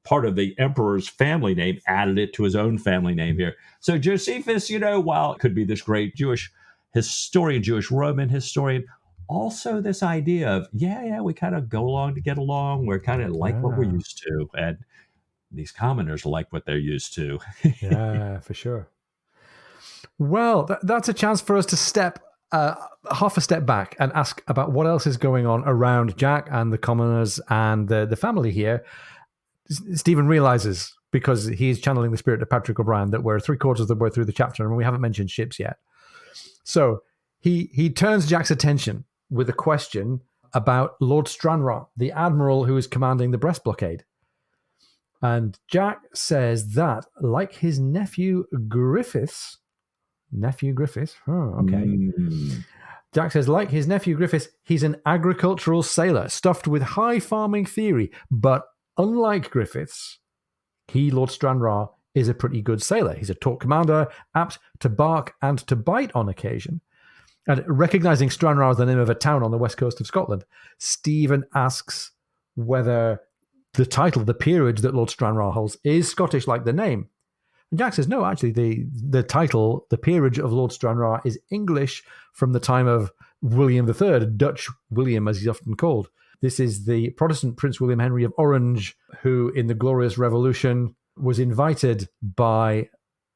[SPEAKER 2] part of the emperor's family name, added it to his own family name here. So Josephus, while it could be this great Jewish historian, Jewish Roman historian, also this idea of, we kind of go along to get along. We're kind of like what we're used to. And these commoners like what they're used to.
[SPEAKER 1] Yeah, for sure. Well, that's a chance for us to step half a step back and ask about what else is going on around Jack and the commoners and the family here. Stephen realizes, because he's channeling the spirit of Patrick O'Brien, that we're 3/4 of the way through the chapter and we haven't mentioned ships yet. So he turns Jack's attention with a question about Lord Stranraer, the admiral who is commanding the Brest blockade. And Jack says that, like his nephew Griffiths, Jack says, like his nephew Griffiths, he's an agricultural sailor stuffed with high farming theory, but unlike Griffiths, he, Lord Stranraer, is a pretty good sailor. He's a taut commander, apt to bark and to bite on occasion. And recognizing Stranraer as the name of a town on the west coast of Scotland, Stephen asks whether the title, the peerage that Lord Stranraer holds, is Scottish like the name. And Jack says, no, actually, the title, the peerage of Lord Stranraer, is English from the time of William III, Dutch William, as he's often called. This is the Protestant Prince William Henry of Orange, who in the Glorious Revolution was invited by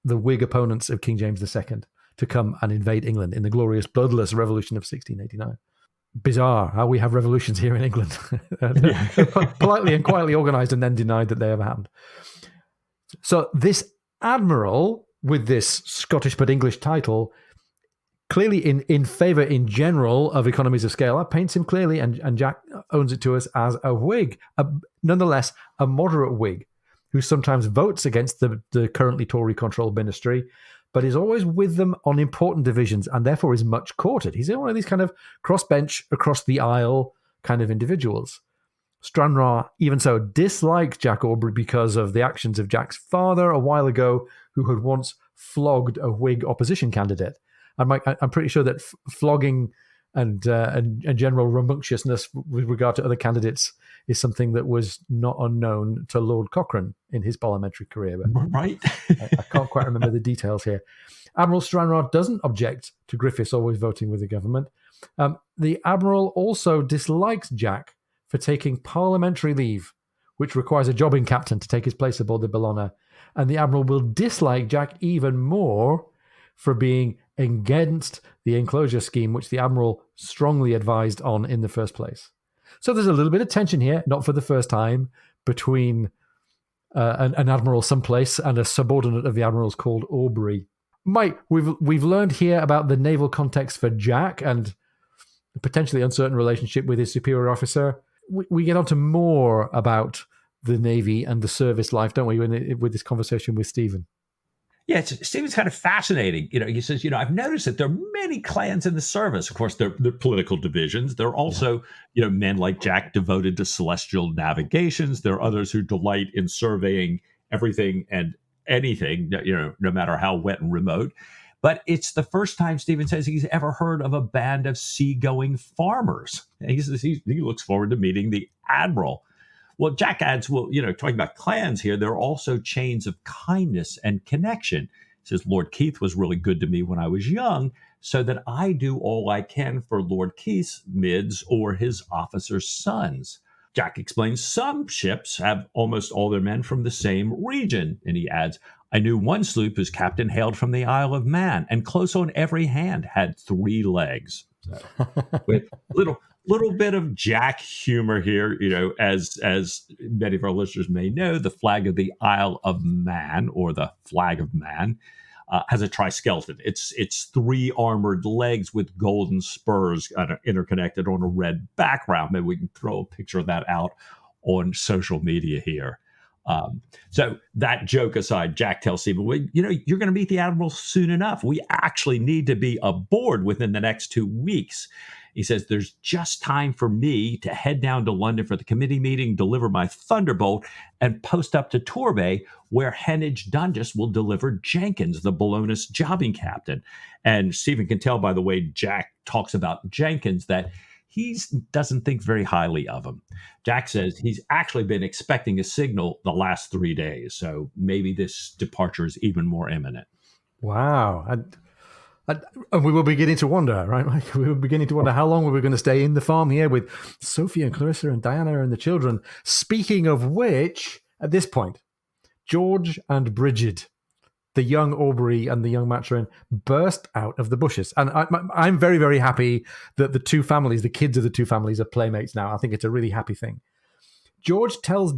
[SPEAKER 1] the Whig opponents of King James II to come and invade England in the glorious bloodless revolution of 1689. Bizarre how we have revolutions here in England. Politely and quietly organized and then denied that they ever happened. So this admiral with this Scottish but English title, clearly in favor in general of economies of scale, that paints him clearly, and Jack owns it to us as a Whig, nonetheless a moderate Whig, who sometimes votes against the currently Tory-controlled ministry, but is always with them on important divisions and therefore is much courted. He's one of these kind of crossbench, across the aisle kind of individuals. Stranraer, even so, disliked Jack Aubrey because of the actions of Jack's father a while ago, who had once flogged a Whig opposition candidate. I'm pretty sure that flogging and general rambunctiousness with regard to other candidates is something that was not unknown to Lord Cochrane in his parliamentary career. But
[SPEAKER 2] right.
[SPEAKER 1] I can't quite remember the details here. Admiral Stranraer doesn't object to Griffiths always voting with the government. The Admiral also dislikes Jack for taking parliamentary leave, which requires a jobbing captain to take his place aboard the Bellona. And the Admiral will dislike Jack even more for being against the enclosure scheme, which the Admiral strongly advised on in the first place. So there's a little bit of tension here, not for the first time, between an Admiral someplace and a subordinate of the Admiral's called Aubrey. Mike, we've learned here about the naval context for Jack and potentially uncertain relationship with his superior officer. We get on to more about the Navy and the service life, don't we, with this conversation with Stephen?
[SPEAKER 2] Yeah, Stephen's kind of fascinating. He says, I've noticed that there are many clans in the service. Of course, they're political divisions. There are also, men like Jack devoted to celestial navigations. There are others who delight in surveying everything and anything, no matter how wet and remote. But it's the first time Stephen says he's ever heard of a band of seagoing farmers. And he says he looks forward to meeting the Admiral. Well, Jack adds, talking about clans here, there are also chains of kindness and connection. He says, Lord Keith was really good to me when I was young, so that I do all I can for Lord Keith's mids or his officers' sons. Jack explains some ships have almost all their men from the same region. And he adds, I knew one sloop whose captain hailed from the Isle of Man, and close on every hand had 3 legs. So, with little bit of Jack humor here, as many of our listeners may know, the flag of the Isle of Man, or the Flag of Man, has a triskeleton. It's 3 armored legs with golden spurs interconnected on a red background. Maybe we can throw a picture of that out on social media here. So that joke aside, Jack tells Stephen, you're going to meet the Admiral soon enough. We actually need to be aboard within the next 2 weeks. He says, there's just time for me to head down to London for the committee meeting, deliver my Thunderbolt, and post up to Torbay, where Heneage Dundas will deliver Jenkins, the Bologna's jobbing captain. And Stephen can tell by the way Jack talks about Jenkins that he doesn't think very highly of him. Jack says he's actually been expecting a signal the last 3 days, so maybe this departure is even more imminent.
[SPEAKER 1] Wow. And we were beginning to wonder, right, Mike? We were beginning to wonder how long we were going to stay in the farm here with Sophie and Clarissa and Diana and the children. Speaking of which, at this point, George and Bridget, the young Aubrey and the young Maturin, burst out of the bushes. And I'm very, very happy that the two families, the kids of the two families, are playmates now. I think it's a really happy thing. George tells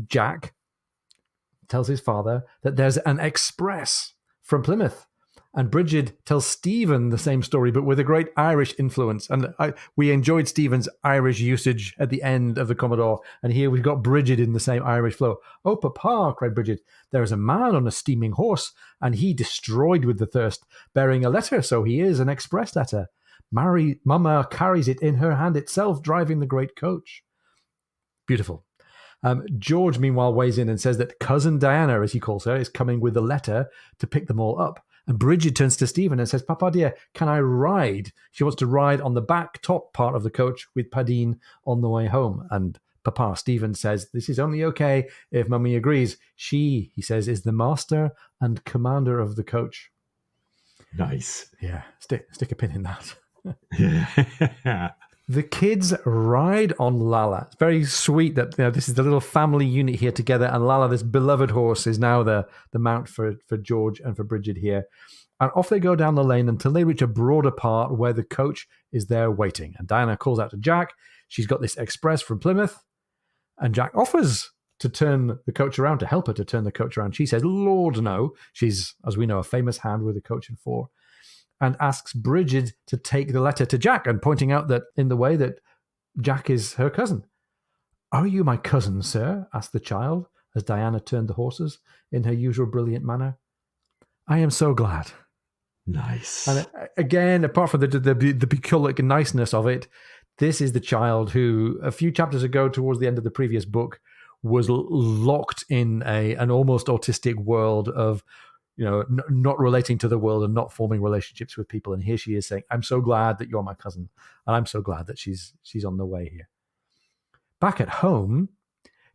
[SPEAKER 1] his father, that there's an express from Plymouth. And Bridget tells Stephen the same story, but with a great Irish influence. And we enjoyed Stephen's Irish usage at the end of the Commodore. And here we've got Bridget in the same Irish flow. "Oh, Papa," cried Bridget, "there is a man on a steaming horse, and he destroyed with the thirst, bearing a letter, so he is, an express letter. Mama carries it in her hand itself, driving the great coach." Beautiful. George, meanwhile, weighs in and says that Cousin Diana, as he calls her, is coming with a letter to pick them all up. And Bridget turns to Stephen and says, "Papa dear, can I ride?" She wants to ride on the back top part of the coach with Padine on the way home. And Papa, Stephen, says, "This is only okay if Mummy agrees. She," he says, "is the master and commander of the coach."
[SPEAKER 2] Nice.
[SPEAKER 1] Yeah, stick a pin in that.
[SPEAKER 2] Yeah.
[SPEAKER 1] The kids ride on Lala. It's very sweet that this is the little family unit here together, and Lala, this beloved horse, is now the mount for George and for Bridget here. And off they go down the lane until they reach a broader part where the coach is there waiting. And Diana calls out to Jack. She's got this express from Plymouth, and Jack offers to turn the coach around, to help her to turn the coach around. She says, "Lord, no." She's, as we know, a famous hand with a coach and four. And asks Bridget to take the letter to Jack, and pointing out that in the way that Jack is her cousin. "Are you my cousin, sir?" asked the child, as Diana turned the horses in her usual brilliant manner. "I am so glad."
[SPEAKER 2] Nice.
[SPEAKER 1] And again, apart from the bucolic niceness of it, this is the child who, a few chapters ago, towards the end of the previous book, was locked in an almost autistic world of not relating to the world and not forming relationships with people. And here she is saying, "I'm so glad that you're my cousin. And I'm so glad that she's on the way here." Back at home,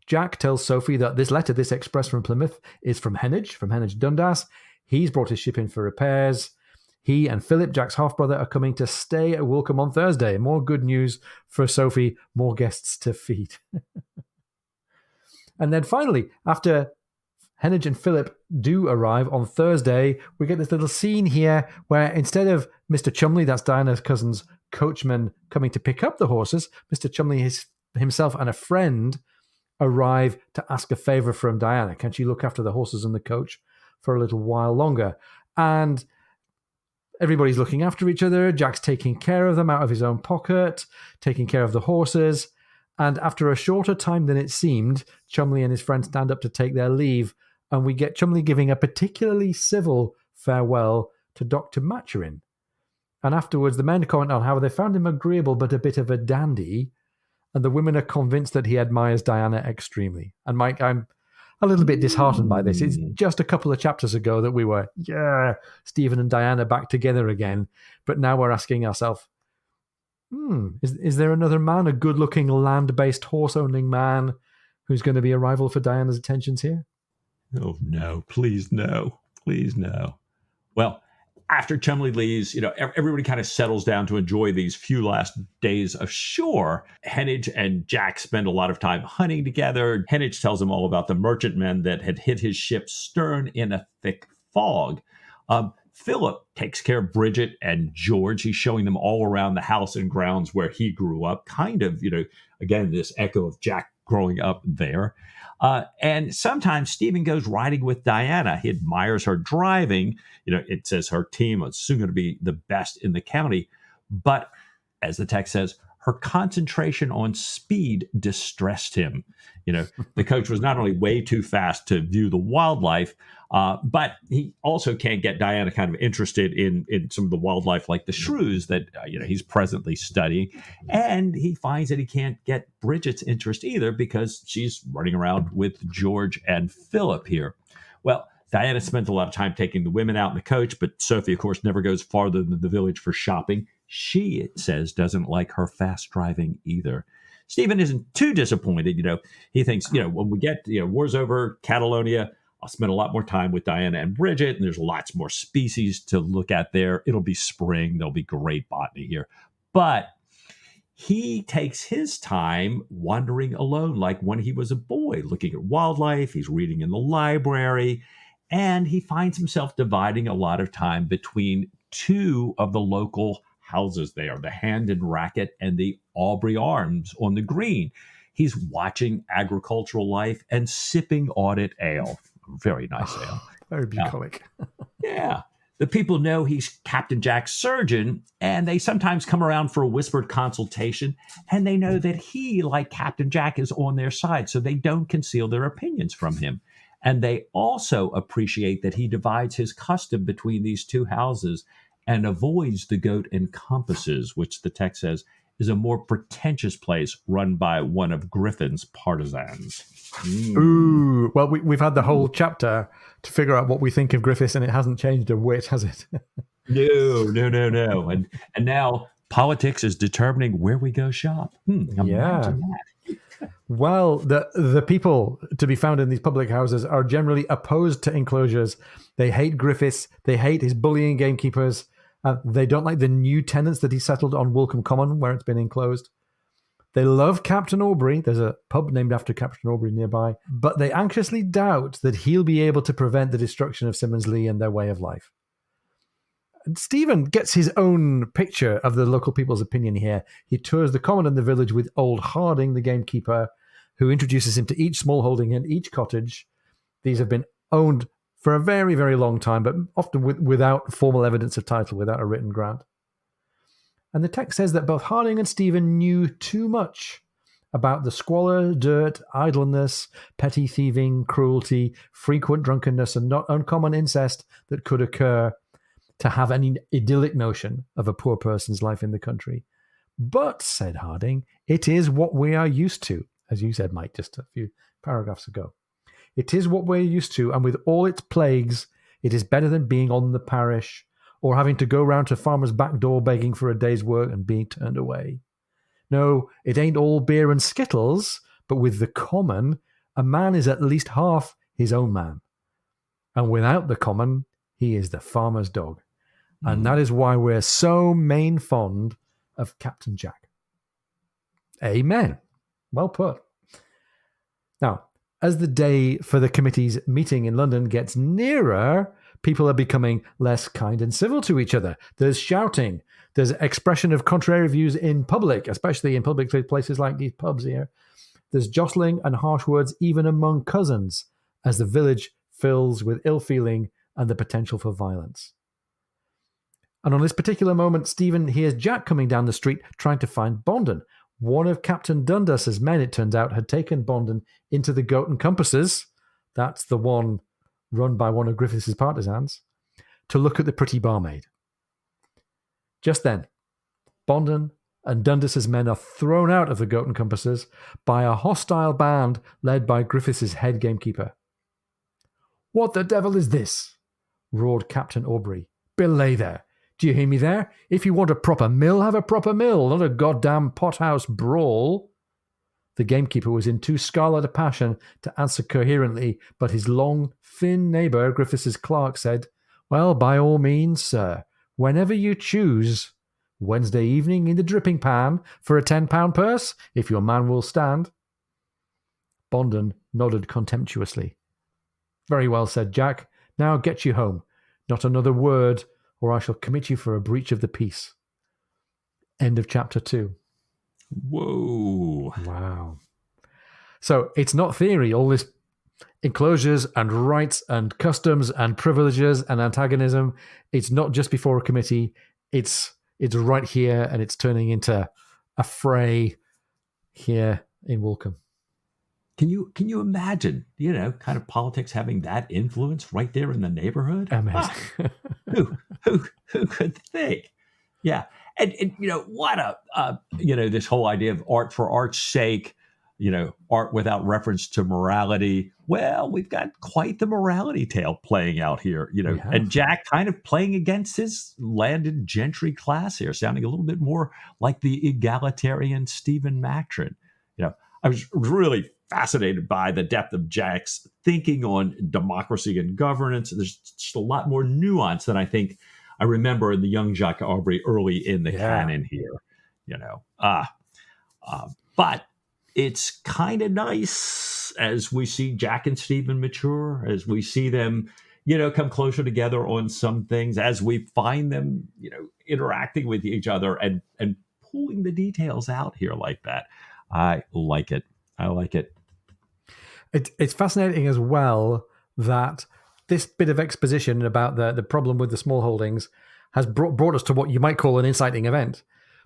[SPEAKER 1] Jack tells Sophie that this letter, this express from Plymouth, is from Heneage Dundas. He's brought his ship in for repairs. He and Philip, Jack's half-brother, are coming to stay at Woolcombe on Thursday. More good news for Sophie, more guests to feed. And then finally, after Heneage and Philip do arrive on Thursday, we get this little scene here where instead of Mr. Chumley, that's Diana's cousin's coachman, coming to pick up the horses, Mr. Chumley himself and a friend arrive to ask a favour from Diana. Can she look after the horses and the coach for a little while longer? And Everybody's looking after each other. Jack's taking care of them out of his own pocket, taking care of the horses. And after a shorter time than it seemed, Chumley and his friend stand up to take their leave, and we get Chumley giving a particularly civil farewell to Dr. Maturin. And afterwards, the men comment on how they found him agreeable but a bit of a dandy, and the women are convinced that he admires Diana extremely. And Mike, I'm a little bit disheartened by this. It's just a couple of chapters ago that we were, Stephen and Diana back together again, but now we're asking ourselves, is there another man, a good-looking, land-based, horse-owning man who's going to be a rival for Diana's attentions here?
[SPEAKER 2] Oh, no. Please, no. Please, no. Well, after Chumley leaves, everybody kind of settles down to enjoy these few last days ashore. Heneage and Jack spend a lot of time hunting together. Heneage tells him all about the merchantmen that had hit his ship's stern in a thick fog. Philip takes care of Bridget and George. He's showing them all around the house and grounds where he grew up. Kind of, again, this echo of Jack growing up there. And sometimes Stephen goes riding with Diana. He admires her driving. It says her team is soon going to be the best in the county. But as the text says, her concentration on speed distressed him. The coach was not only way too fast to view the wildlife, but he also can't get Diana kind of interested in some of the wildlife like the shrews that he's presently studying. And he finds that he can't get Bridget's interest either because she's running around with George and Philip here. Well, Diana spends a lot of time taking the women out in the coach, but Sophie, of course, never goes farther than the village for shopping. She, it says, doesn't like her fast driving either. Stephen isn't too disappointed. He thinks, when we get, war's over, Catalonia, I'll spend a lot more time with Diana and Bridget, and there's lots more species to look at there. It'll be spring. There'll be great botany here. But he takes his time wandering alone, like when he was a boy, looking at wildlife. He's reading in the library, and he finds himself dividing a lot of time between two of the local houses there, the Hand and Racket and the Aubrey Arms on the green. He's watching agricultural life and sipping audit ale. Very nice ale.
[SPEAKER 1] Very bucolic.
[SPEAKER 2] Yeah. The people know he's Captain Jack's surgeon, and they sometimes come around for a whispered consultation, and they know that he, like Captain Jack, is on their side, so they don't conceal their opinions from him. And they also appreciate that he divides his custom between these two houses and avoids the Goat and Compasses, which the text says is a more pretentious place run by one of Griffin's partisans.
[SPEAKER 1] Ooh, well, we've had the whole chapter to figure out what we think of Griffiths, and it hasn't changed a whit, has it?
[SPEAKER 2] No. And now politics is determining where we go shop. Imagine that.
[SPEAKER 1] Well, the people to be found in these public houses are generally opposed to enclosures. They hate Griffiths. They hate his bullying gamekeepers. They don't like the new tenants that he settled on Woolcombe Common, where it's been enclosed. They love Captain Aubrey. There's a pub named after Captain Aubrey nearby. But they anxiously doubt that he'll be able to prevent the destruction of Symonds Lee and their way of life. And Stephen gets his own picture of the local people's opinion here. He tours the common and the village with old Harding, the gamekeeper, who introduces him to each small holding and each cottage. These have been owned for a very, very long time, but often without formal evidence of title, without a written grant. And the text says that both Harding and Stephen knew too much about the squalor, dirt, idleness, petty thieving, cruelty, frequent drunkenness, and not uncommon incest that could occur to have any idyllic notion of a poor person's life in the country. But, said Harding, it is what we are used to, as you said, Mike, just a few paragraphs ago. It is what we're used to, and with all its plagues, it is better than being on the parish or having to go round to farmer's back door begging for a day's work and being turned away. No, it ain't all beer and skittles, but with the common, a man is at least half his own man. And without the common, he is the farmer's dog. And that is why we're so main fond of Captain Jack. Amen. Well put. Now, as the day for the committee's meeting in London gets nearer, people are becoming less kind and civil to each other. There's shouting. There's expression of contrary views in public, especially in public places like these pubs here. There's jostling and harsh words even among cousins as the village fills with ill feeling and the potential for violence. And on this particular moment, Stephen hears Jack coming down the street trying to find Bondon. One of Captain Dundas's men, it turns out, had taken Bondon into the Goat and Compasses. That's the one run by one of Griffiths' partisans, to look at the pretty barmaid. Just then, Bondon and Dundas's men are thrown out of the Goat and Compasses by a hostile band led by Griffiths' head gamekeeper. "What the devil is this?" roared Captain Aubrey. "Belay there. Do you hear me there? If you want a proper mill, have a proper mill, not a goddamn pothouse brawl." The gamekeeper was in too scarlet a passion to answer coherently, but his long, thin neighbour, Griffiths' clerk, said, "Well, by all means, sir, whenever you choose. Wednesday evening in the dripping pan for a £10 purse, if your man will stand." Bondon nodded contemptuously. "Very well," said Jack. "Now get you home. Not another word, or I shall commit you for a breach of the peace." End of chapter 2.
[SPEAKER 2] Whoa.
[SPEAKER 1] Wow. So it's not theory, all this enclosures and rights and customs and privileges and antagonism. It's not just before a committee. It's right here, and it's turning into a fray here in Woolcombe.
[SPEAKER 2] Can you imagine, kind of politics having that influence right there in the neighborhood?
[SPEAKER 1] Amazing.
[SPEAKER 2] Who could think? Yeah. And what this whole idea of art for art's sake, art without reference to morality. Well, we've got quite the morality tale playing out here, and Jack kind of playing against his landed gentry class here, sounding a little bit more like the egalitarian Stephen Matron. I was really fascinated by the depth of Jack's thinking on democracy and governance. There's just a lot more nuance than I think I remember in the young Jacques Aubrey early in the canon here, but it's kind of nice as we see Jack and Stephen mature, as we see them, come closer together on some things, as we find them, interacting with each other and pulling the details out here like that. I like it.
[SPEAKER 1] It's fascinating as well that this bit of exposition about the problem with the small holdings has brought us to what you might call an inciting event.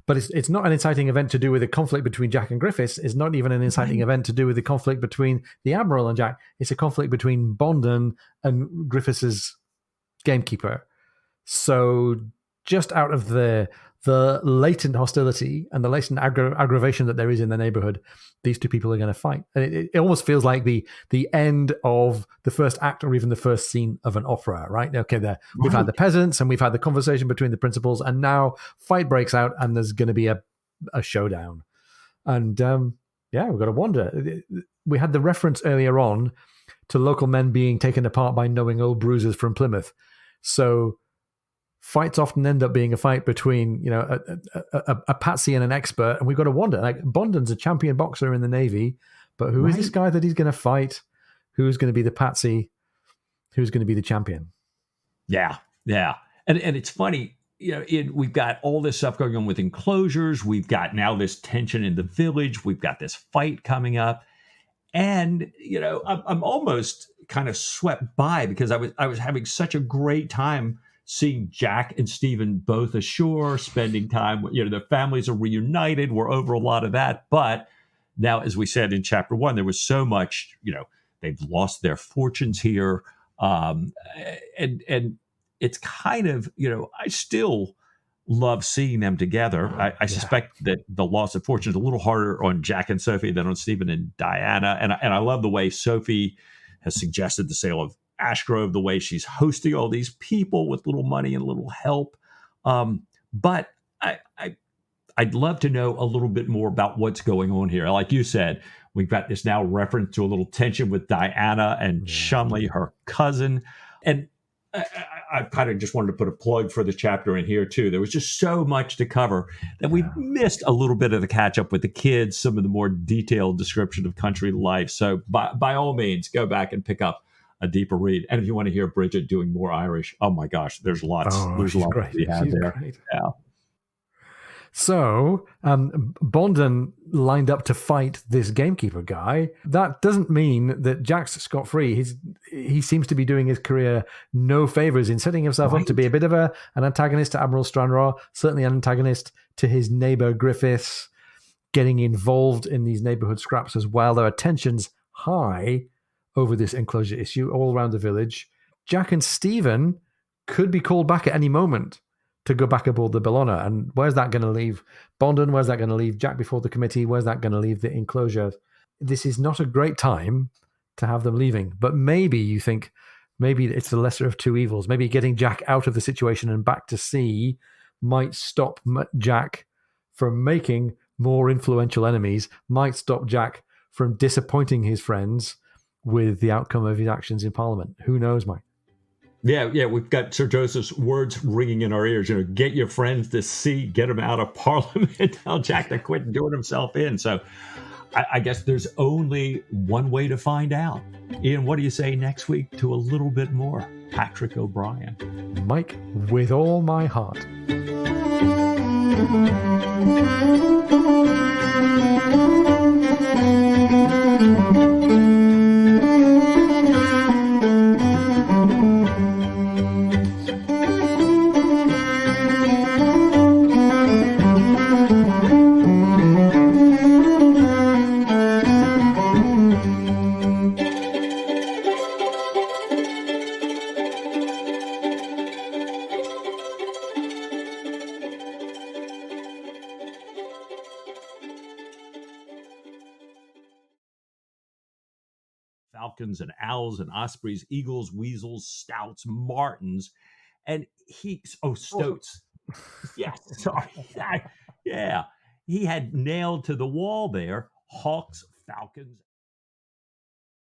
[SPEAKER 1] But it's not an inciting event to do with the conflict between Jack and Griffiths. It's not even an inciting event to do with the conflict between the Admiral and Jack. It's a conflict between Bondon and Griffiths' gamekeeper. So just out of the latent hostility and the latent aggravation that there is in the neighborhood, these two people are going to fight. And it almost feels like the end of the first act or even the first scene of an opera, right? Okay, we've had the peasants and we've had the conversation between the principals, and now fight breaks out and there's going to be a showdown. And we've got to wonder. We had the reference earlier on to local men being taken apart by knowing old bruisers from Plymouth. So fights often end up being a fight between, a patsy and an expert. And we've got to wonder, like, Bondon's a champion boxer in the Navy, but who is this guy that he's going to fight? Who's going to be the patsy? Who's going to be the champion?
[SPEAKER 2] Yeah. And it's funny, we've got all this stuff going on with enclosures. We've got now this tension in the village. We've got this fight coming up. And, I'm almost kind of swept by because I was having such a great time seeing Jack and Stephen both ashore, spending time, their families are reunited. We're over a lot of that. But now, as we said in chapter 1, there was so much, they've lost their fortunes here. And it's kind of, I still love seeing them together. I suspect that the loss of fortune is a little harder on Jack and Sophie than on Stephen and Diana. And I love the way Sophie has suggested the sale of Ashgrove, the way she's hosting all these people with little money and little help. But I'd love to know a little bit more about what's going on here. Like you said, we've got this now reference to a little tension with Diana and Shumley, her cousin. And I kind of just wanted to put a plug for the chapter in here, too. There was just so much to cover that we missed a little bit of the catch up with the kids, some of the more detailed description of country life. So by all means, go back and pick up a deeper read. And if you want to hear Bridget doing more Irish, oh my gosh, there's lots. There's lots to be had there. Great. Yeah.
[SPEAKER 1] So Bondon lined up to fight this gamekeeper guy. That doesn't mean that Jack's scot-free. he seems to be doing his career no favors in setting himself up to be a bit of an antagonist to Admiral Stranraer, certainly an antagonist to his neighbor Griffiths, getting involved in these neighborhood scraps as well. There are tensions high over this enclosure issue all around the village. Jack and Stephen could be called back at any moment to go back aboard the Bellona. And where's that going to leave Bondon? Where's that going to leave Jack before the committee? Where's that going to leave the enclosure? This is not a great time to have them leaving. But maybe you think, maybe it's the lesser of two evils. Maybe getting Jack out of the situation and back to sea might stop Jack from making more influential enemies, might stop Jack from disappointing his friends with the outcome of his actions in Parliament. Who knows, Mike?
[SPEAKER 2] Yeah, we've got Sir Joseph's words ringing in our ears. Get your friends to sea, get them out of Parliament, tell Jack to quit doing himself in. So I guess there's only one way to find out. Ian, what do you say next week to a little bit more Patrick O'Brien?
[SPEAKER 1] Mike, with all my heart.
[SPEAKER 2] Falcons and owls and ospreys, eagles, weasels, stouts, martins, and stoats. Yes, sorry. Yeah, he had nailed to the wall there hawks, falcons.